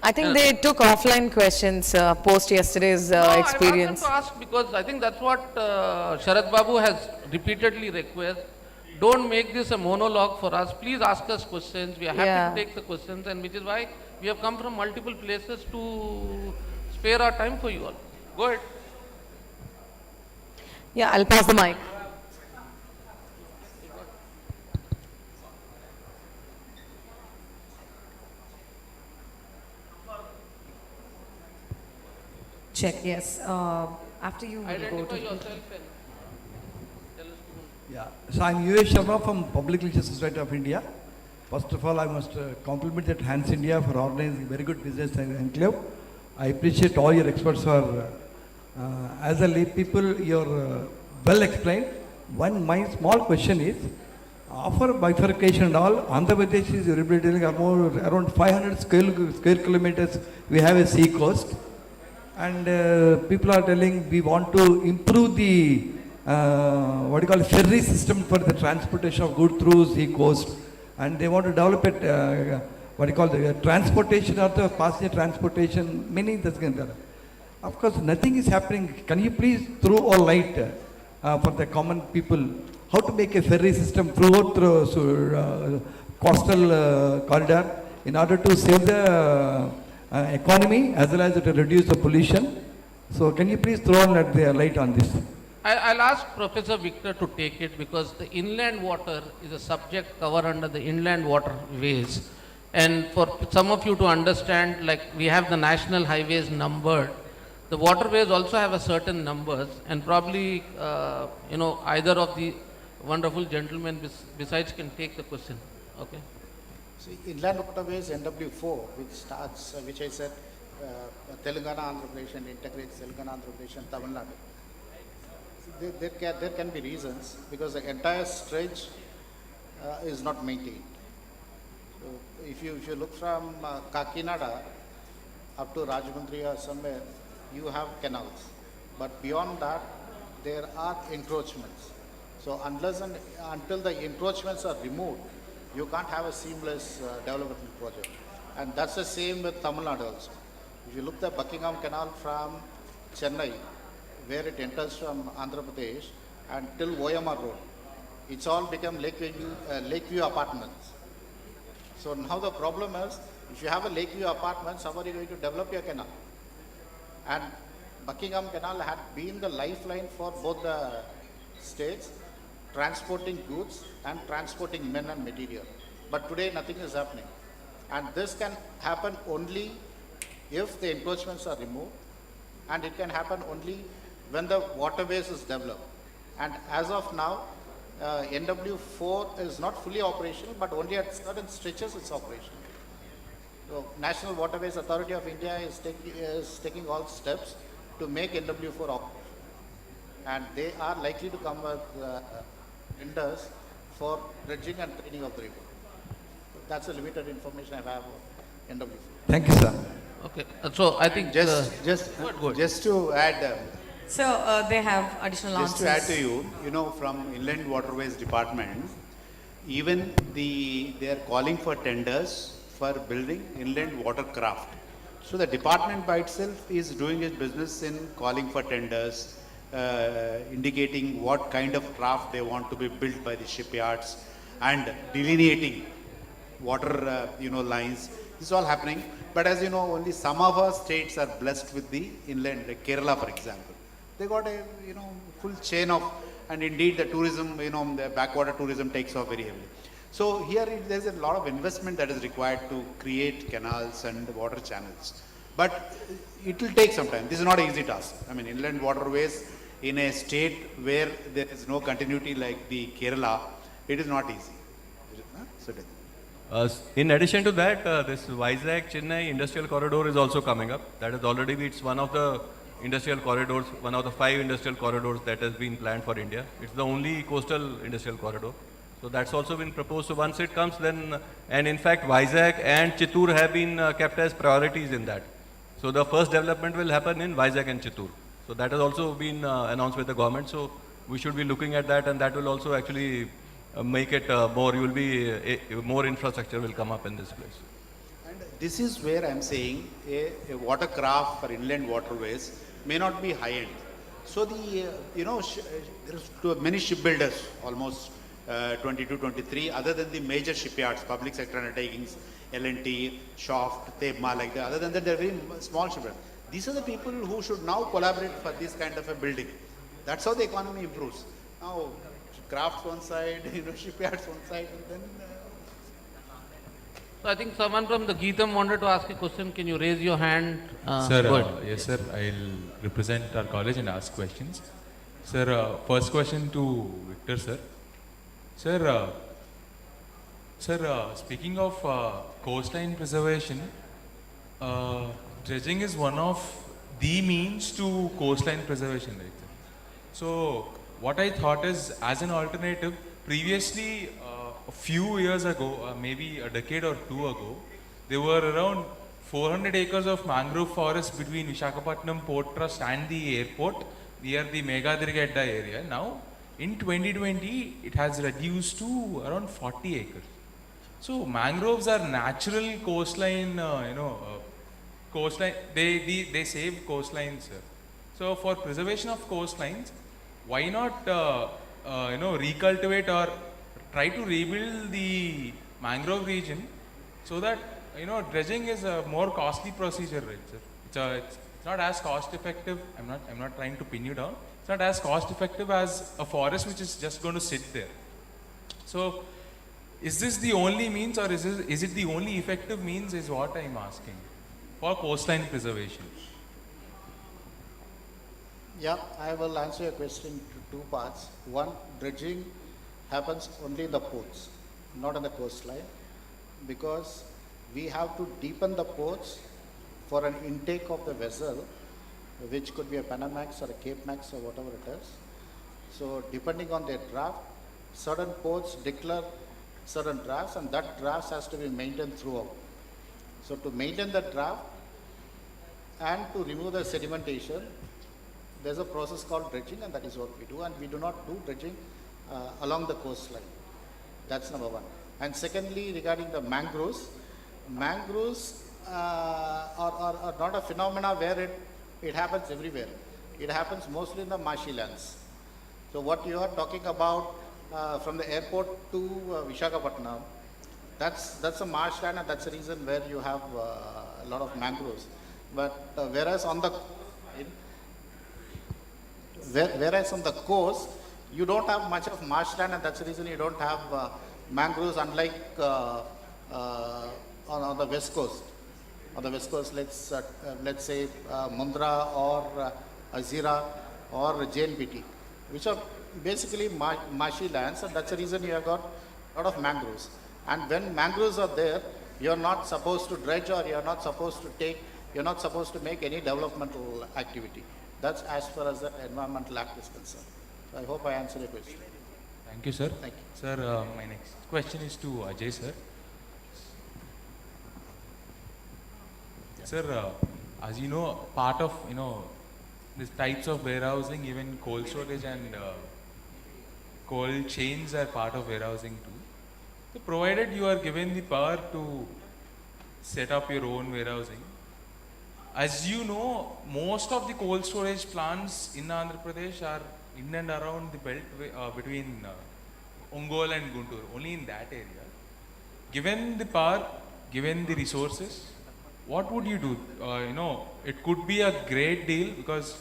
I think they took offline questions post yesterday's experience. I ask because I think that's what Sharat Babu has repeatedly requested. Don't make this a monologue for us. Please ask us questions. We are happy to take the questions, and which is why we have come from multiple places to spare our time for you all. Go ahead. Yeah, I'll pass the mic. Check, yes. After you go Identify to... yourself and tell us. Yeah, so I'm U.S. Sharma from Public Relations Society of India. First of all, I must compliment that Hans India for organizing very good business enclave. I appreciate all your experts for, as a lay people, your well explained. My small question is, after bifurcation and all, Andhra Pradesh is rehabilitating around 500 square kilometers. We have a sea coast, and people are telling we want to improve the ferry system for the transportation of goods through sea coast, and they want to develop it. The transportation or the passenger transportation. Many things. Of course, nothing is happening. Can you please throw a light for the common people how to make a ferry system throughout coastal corridor in order to save the economy as well as to reduce the pollution? So can you please throw a light on this? I'll ask Professor Victor to take it, because the inland water is a subject covered under the inland waterways. And for some of you to understand, like we have the national highways numbered, the waterways also have a certain numbers, and probably, either of the wonderful gentlemen besides can take the question. Okay. See, inland waterways NW4, which I said, Telangana, Andhra Pradesh, and integrates Telangana, Andhra Pradesh, and Tamil Nadu. There can be reasons, because the entire stretch is not maintained. So if you look from Kakinada up to Rajahmundry or somewhere, you have canals. But beyond that, there are encroachments. So until the encroachments are removed, you can't have a seamless development project. And that's the same with Tamil Nadu also. If you look at the Buckingham Canal from Chennai, where it enters from Andhra Pradesh and till Oyama Road, it's all become Lakeview apartments. So now the problem is, if you have a Lakeview apartments, how are you going to develop your canal? And Buckingham Canal had been the lifeline for both the states, transporting goods and transporting men and material. But today nothing is happening. And this can happen only if the encroachments are removed, and it can happen only when the waterways is developed. And as of now, NW4 is not fully operational, but only at certain stretches it's operational. So National Waterways Authority of India is taking all steps to make NW4 operational. And they are likely to come with tenders for dredging and training of the river. That's the limited information I have on NW4. Thank you, sir. Okay. So I think Just to add, So they have additional just answers. to add to you, from Inland Waterways Department, even they are calling for tenders for building inland watercraft. So the department by itself is doing its business in calling for tenders, indicating what kind of craft they want to be built by the shipyards, and delineating water, lines. This is all happening. But as you know, only some of our states are blessed with the inland, like Kerala, for example. They got a, full chain of, and indeed the tourism, the backwater tourism takes off very heavily. So here there's a lot of investment that is required to create canals and water channels. But it will take some time. This is not an easy task. I mean, inland waterways in a state where there is no continuity like the Kerala, it is not easy. In addition to that, this Vizag-Chennai industrial corridor is also coming up. That is already, it's one of the industrial corridors, one of the 5 industrial corridors that has been planned for India. It's the only coastal industrial corridor. So that's also been proposed. So once it comes, then, and in fact, Vizag and Chittoor have been kept as priorities in that. So the first development will happen in Vizag and Chittoor. So that has also been announced with the government. So we should be looking at that, and that will also actually make it more, more infrastructure will come up in this place. And this is where I'm saying a watercraft for inland waterways may not be high-end. So there's many shipbuilders, almost 22, 23, other than the major shipyards, public sector undertakings, L&T, Shaft, Tebma, like that. Other than that, they're very small shipyards. These are the people who should now collaborate for this kind of a building. That's how the economy improves. Now, crafts one side, shipyards one side, and then... So I think someone from the Geetam wanted to ask a question. Can you raise your hand? Sir, yes sir, I'll represent our college and ask questions. Sir, first question to Victor sir. Sir, speaking of coastline preservation, dredging is one of the means to coastline preservation, right? So, what I thought is, as an alternative, previously, a few years ago, maybe a decade or two ago, there were around 400 acres of mangrove forest between Visakhapatnam Port Trust and the airport near the Megadrigedda area. Now, in 2020, it has reduced to around 40 acres. So, mangroves are natural coastline, coastline, they save coastlines, sir. So, for preservation of coastlines, why not, recultivate or try to rebuild the mangrove region so that, dredging is a more costly procedure, right, sir? It's not as cost effective. I'm not trying to pin you down. It's not as cost effective as a forest which is just going to sit there. So, is this the only means, or is it the only effective means, is what I'm asking for coastline preservation? Yeah, I will answer your question to two parts. One, dredging happens only in the ports, not on the coastline, because we have to deepen the ports for an intake of the vessel, which could be a Panamax or a Cape Max or whatever it is. So depending on their draft, certain ports declare certain drafts, and that draft has to be maintained throughout. So to maintain the draft and to remove the sedimentation, there's a process called dredging, and that is what we do, and we do not do dredging along the coastline. That's number one. And secondly, regarding the mangroves are not a phenomena where it happens everywhere. It happens mostly in the marshy lands. So what you are talking about from the airport to Visakhapatnam, that's a marshland, and that's the reason where you have a lot of mangroves. But whereas on the coast, you don't have much of marshland, and that's the reason you don't have mangroves, unlike on the west coast. On the west coast, let's say Mundra or Azira or JNPT, which are basically marshy lands, and that's the reason you have got a lot of mangroves. And when mangroves are there, you're not supposed to dredge, or you're not supposed to make any developmental activity. That's as far as the Environmental Act is concerned. So I hope I answered your question. Thank you, sir. Thank you. Sir, my next question is to Ajay, sir. Sir, as you know, part of, these types of warehousing, even cold storage and cold chains are part of warehousing too. So provided you are given the power to set up your own warehousing, as you know, most of the cold storage plants in Andhra Pradesh are in and around the belt between Ongole and Guntur, only in that area. Given the power, given the resources, what would you do? It could be a great deal, because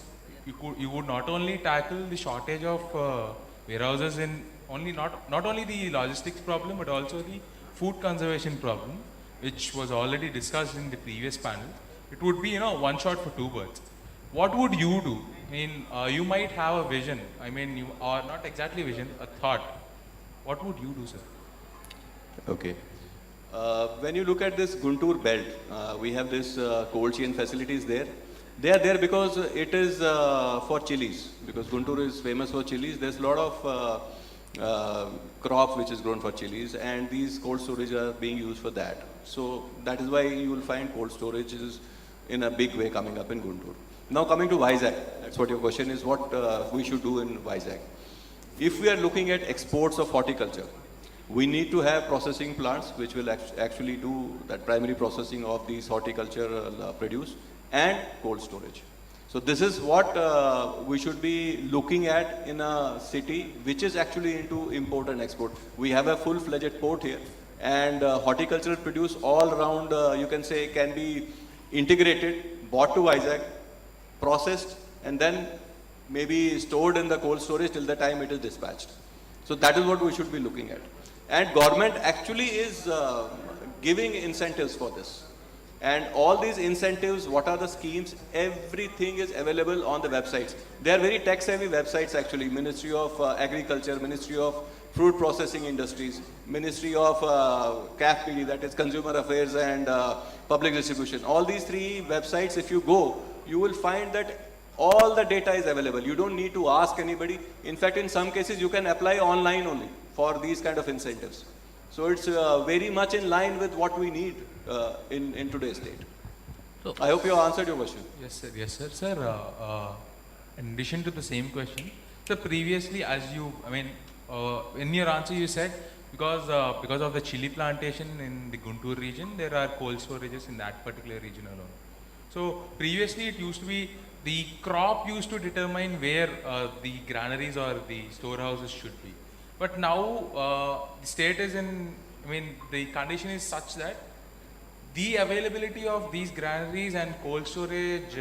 you would not only tackle the shortage of warehouses in not only the logistics problem, but also the food conservation problem, which was already discussed in the previous panel. It would be, one shot for two birds. What would you do? I mean, you might have a vision. I mean, you are not exactly a vision, a thought. What would you do, sir? Okay. When you look at this Guntur belt, we have this cold chain facilities there. They are there because it is for chilies, because Guntur is famous for chilies. There's a lot of crop which is grown for chilies, and these cold storage are being used for that. So that is why you will find cold storages in a big way coming up in Guntur. Now coming to Vizag, that's what your question is, what we should do in Vizag. If we are looking at exports of horticulture, we need to have processing plants which will actually do that primary processing of these horticultural produce, and cold storage. So this is what we should be looking at in a city which is actually into import and export. We have a full-fledged port here, and horticultural produce all around, you can say, can be integrated, bought to Vizag, processed, and then maybe stored in the cold storage till the time it is dispatched. So that is what we should be looking at. And government actually is giving incentives for this. And all these incentives, what are the schemes, everything is available on the websites. They are very tech-savvy websites actually. Ministry of Agriculture, Ministry of Fruit Processing Industries, Ministry of CAFPD, that is Consumer Affairs and Public Distribution. All these three websites, if you go, you will find that All the data is available. You don't need to ask anybody. In fact, in some cases, you can apply online only for these kind of incentives. So it's very much in line with what we need in today's date. So, I hope you answered your question. Yes, sir. Yes, sir. Sir, in addition to the same question, so previously, as you, in your answer, you said because of the chili plantation in the Guntur region, there are cold storages in that particular region alone. So previously, it used to be the crop used to determine where the granaries or the storehouses should be. But now the state is the condition is such that the availability of these granaries and cold storage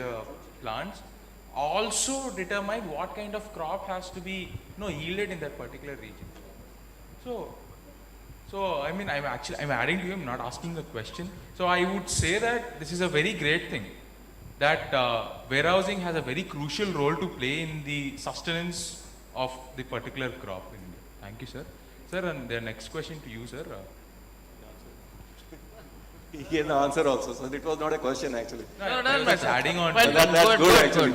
plants also determine what kind of crop has to be yielded in that particular region. So I'm adding to you, I'm not asking a question. So I would say that this is a very great thing, that warehousing has a very crucial role to play in the sustenance of the particular crop in India. Thank you, sir. Sir, and the next question to you, sir. He gave the answer also, so it was not a question actually. Just adding on. Well, That's good actually.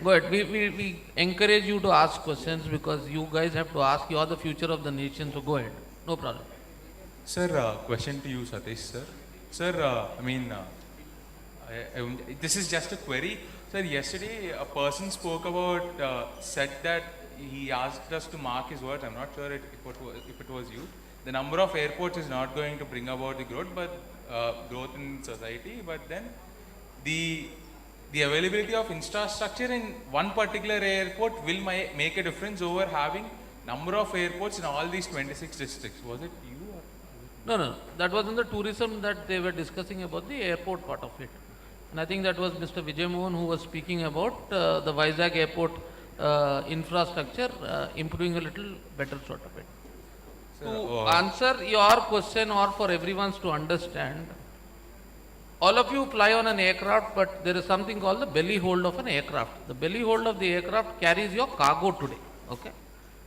Good. We encourage you to ask questions because you guys have to ask. You are the future of the nation, so go ahead. No problem. Sir, question to you, Satish, sir. Sir, this is just a query. Sir, yesterday a person spoke about, said that he asked us to mark his words. I'm not sure if it was you. The number of airports is not going to bring about the growth, but growth in society. But then the availability of infrastructure in one particular airport will make a difference over having number of airports in all these 26 districts. Was it you? Or No. That was in the tourism that they were discussing about the airport part of it. And I think that was Mr. Vijay Mohan who was speaking about the Vizag airport infrastructure improving a little better sort of it. To answer your question or for everyone's to understand, all of you fly on an aircraft, but there is something called the belly hold of an aircraft. The belly hold of the aircraft carries your cargo today. Okay?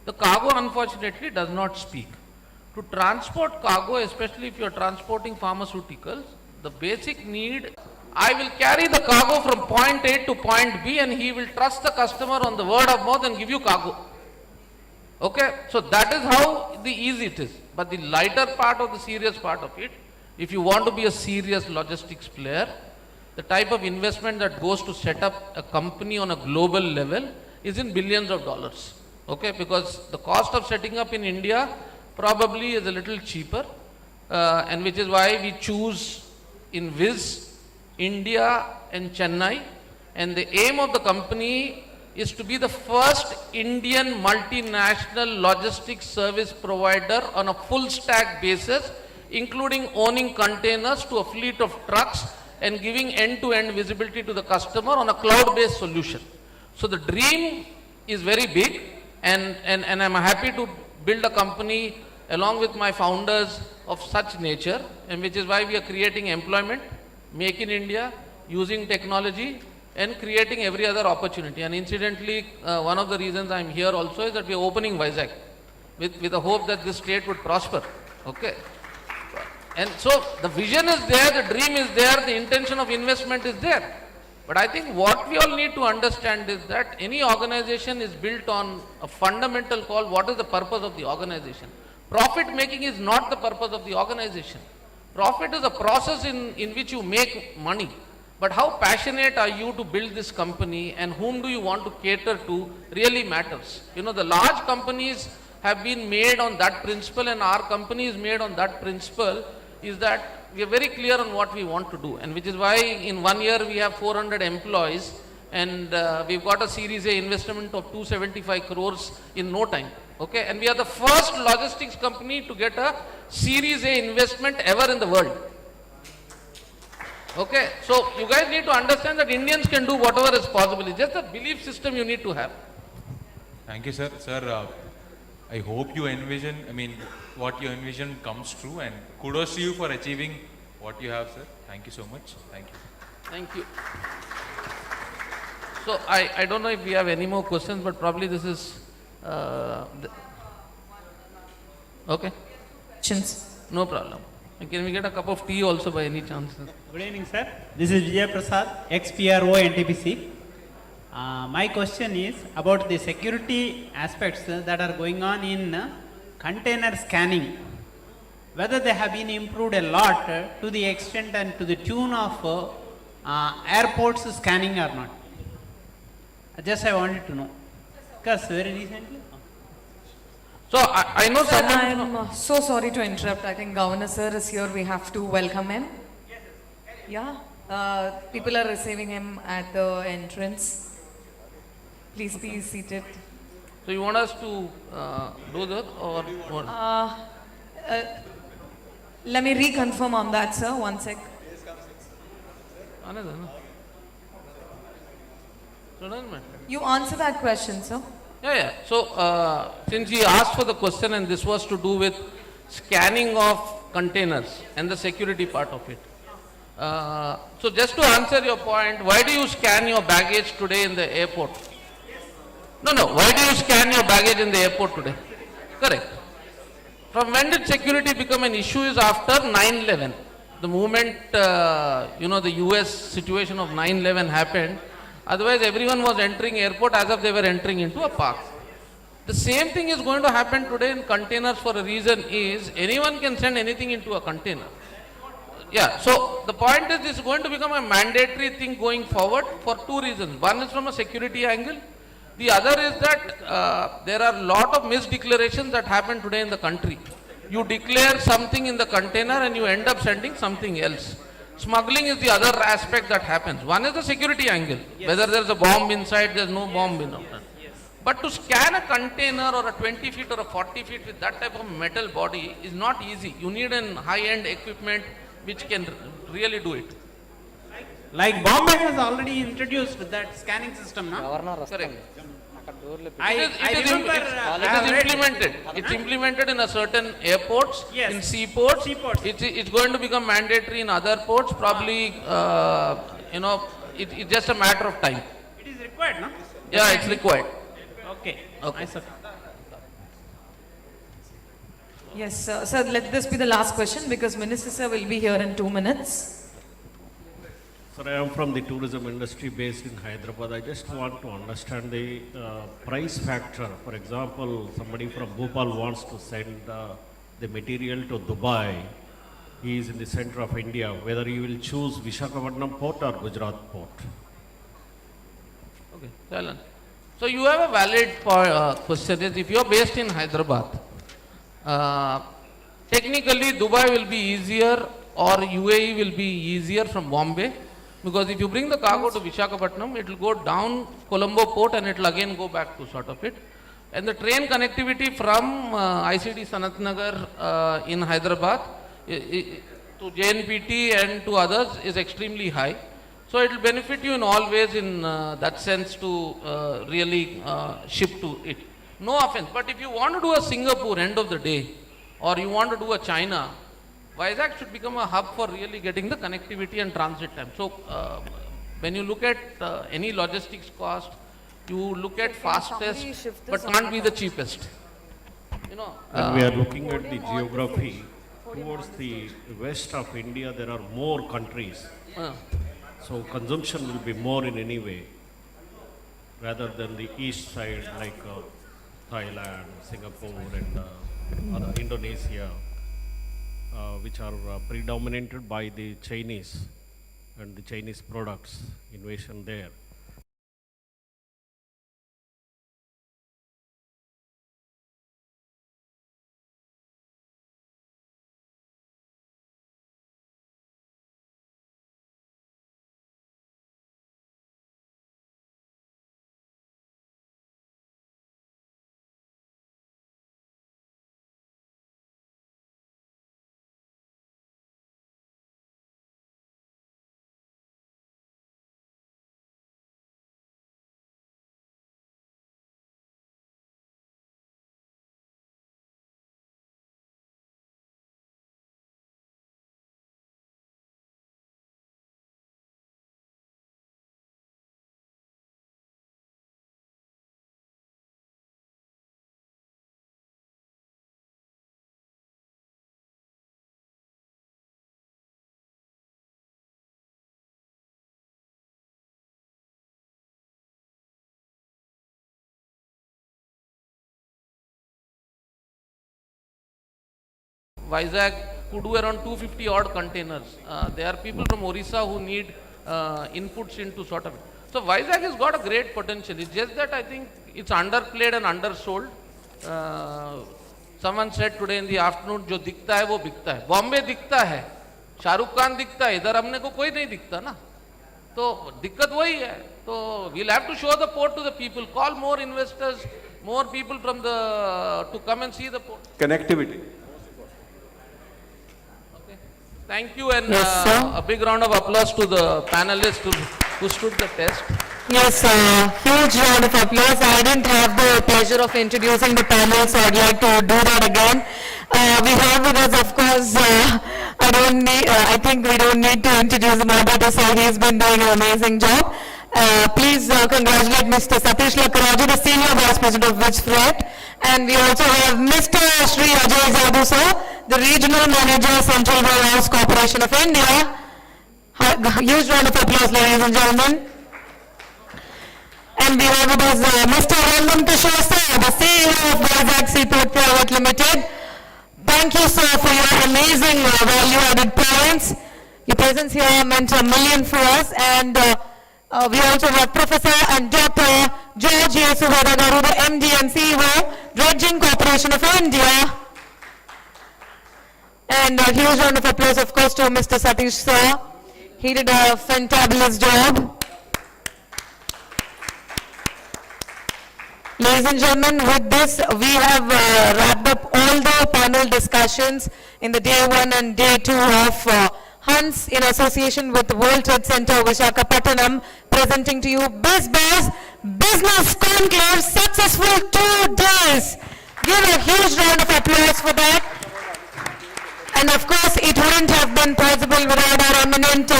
The cargo unfortunately does not speak. To transport cargo, especially if you are transporting pharmaceuticals, the basic need, I will carry the cargo from point A to point B and he will trust the customer on the word of mouth and give you cargo. Okay, so that is how the easy it is. But the lighter part or the serious part of it, if you want to be a serious logistics player, the type of investment that goes to set up a company on a global level is in billions of dollars. Okay, because the cost of setting up in India probably is a little cheaper, and which is why we choose in Viz, India and Chennai, and the aim of the company is to be the first Indian multinational logistics service provider on a full stack basis, including owning containers to a fleet of trucks and giving end-to-end visibility to the customer on a cloud-based solution. So the dream is very big, and I'm happy to build a company along with my founders of such nature, and which is why we are creating employment, make in India, using technology, and creating every other opportunity. And incidentally, one of the reasons I'm here also is that we are opening Vizag with the hope that this state would prosper. Okay. And so the vision is there, the dream is there, the intention of investment is there. But I think what we all need to understand is that any organization is built on a fundamental call, what is the purpose of the organization? Profit making is not the purpose of the organization. Profit is a process in which you make money. But how passionate are you to build this company and whom do you want to cater to really matters. You know, the large companies have been made on that principle, and our company is made on that principle, is that we are very clear on what we want to do, and which is why in 1 year we have 400 employees, and we've got a Series A investment of 275 crores in no time. Okay, and we are the first logistics company to get a Series A investment ever in the world. Okay, so you guys need to understand that Indians can do whatever is possible. It's just a belief system you need to have. Thank you, sir. Sir, I hope you envision, what you envision comes true, and kudos to you for achieving what you have, sir. Thank you so much. Thank you. Thank you. So I don't know if we have any more questions, but probably this is, okay. Questions? No problem. Can we get a cup of tea also by any chance? Good evening, sir. This is Vijay Prasad, ex-PRO NTPC. My question is about the security aspects that are going on in container scanning. Whether they have been improved a lot to the extent and to the tune of airports scanning or not. Just I wanted to know. Because very recently. So I know Sir, someone. I'm so sorry to interrupt. I think Governor sir is here. We have to welcome him. Yeah. People are receiving him at the entrance. Please be seated. So you want us to do that or what? Let me reconfirm on that, sir. One sec. Another, no? So doesn't matter. You answer that question, sir. Yeah. So since he asked for the question and this was to do with scanning of containers and the security part of it. So just to answer your point, why do you scan your baggage today in the airport? No. Why do you scan your baggage in the airport today? Correct. From when did security become an issue is after 9/11. The moment, the US situation of 9/11 happened, otherwise everyone was entering airport as if they were entering into a park. The same thing is going to happen today in containers for a reason is anyone can send anything into a container. Yeah, so the point is this is going to become a mandatory thing going forward for two reasons. One is from a security angle. The other is that there are a lot of misdeclarations that happen today in the country. You declare something in the container and you end up sending something else. Smuggling is the other aspect that happens. One is the security angle. Yes. Whether there is a bomb inside, there is no bomb inside. Yes. But to scan a container or a 20 feet or a 40 feet with that type of metal body is not easy. You need an high-end equipment which can really do it. Like Bombay has already introduced that scanning system, no? Correct. I remember it is implemented. It's implemented in a certain airports, yes. in seaports. Seaports. It's going to become mandatory in other ports. Probably, it's just a matter of time. It is required, no? Yeah, it's required. Okay. Okay. Nice. Yes, sir. Sir, let this be the last question because Minister sir will be here in 2 minutes. Sir, I am from the tourism industry based in Hyderabad. I just want to understand the price factor. For example, somebody from Bhopal wants to send the material to Dubai. He is in the center of India. Whether he will choose Visakhapatnam port or Gujarat port. Okay, Alan. So you have a valid question. Is if you are based in Hyderabad, technically Dubai will be easier or UAE will be easier from Bombay. Because if you bring the cargo to Visakhapatnam, it will go down Colombo port and it will again go back to sort of it. And the train connectivity from ICD Sanat Nagar in Hyderabad to JNPT and to others is extremely high. So it will benefit you in all ways in that sense to really ship to it. No offense, but if you want to do a Singapore end of the day or you want to do a China, Vizag should become a hub for really getting the connectivity and transit time. So, when you look at any logistics cost, you look at fastest, but can't be the cheapest. When we are looking at the geography, towards the west of India, there are more countries. So, consumption will be more in any way, rather than the east side like Thailand, Singapore and Indonesia. Which are predominated by the Chinese and the Chinese products, invasion there. Vizag who do around 250 odd containers. There are people from Orissa who need inputs into sort of. So Vizag has got a great potential. It's just that I think it's underplayed and undersold. Someone said today in the afternoon, जो दिखता है वो बिकता है. बॉम्बे दिखता है, शाहरुख खान दिखता है, इधर हमने को कोई नहीं दिखता ना. तो दिक्कत वही है. तो we'll have to show the port to the people. Call more investors, more people from the to come and see the port. Connectivity. Okay. Thank you, and Yes, sir. a big round of applause to the panelists who stood the test. Yes, huge round of applause. I didn't have the pleasure of introducing the panel, so I'd like to do that again. We have with us, of course, I think we don't need to introduce the moderator, so he's been doing an amazing job. Please congratulate Mr. Satish Lakkaraju, the Senior Vice President of Bizzbuzz. And we also have Mr. Shri Ajay Zadoo, sir, the Regional Manager, Central Warehouse Corporation of India. Huge round of applause, ladies and gentlemen. And we have with us Mr. Rangan Kishore, sir, the CEO of Vizag Seaport Private Limited. Thank you, sir, for your amazing value-added points. Your presence here meant a million for us. And we also have Professor and Dr. George Yesu, Vedha, the MD and CEO, Dredging Corporation of India. And a huge round of applause, of course, to Mr. Satish, sir. He did a fantabulous job. Ladies and gentlemen, with this, we have wrapped up all the panel discussions in the day 1 and day 2 of Hunts in association with World Trade Center, Visakhapatnam, presenting to you Bizzbuzz Business Conclave, successful 2 days. Give a huge round of applause for that. And of course, it wouldn't have been possible without our eminent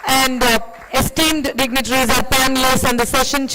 and esteemed dignitaries, our panelists, and the session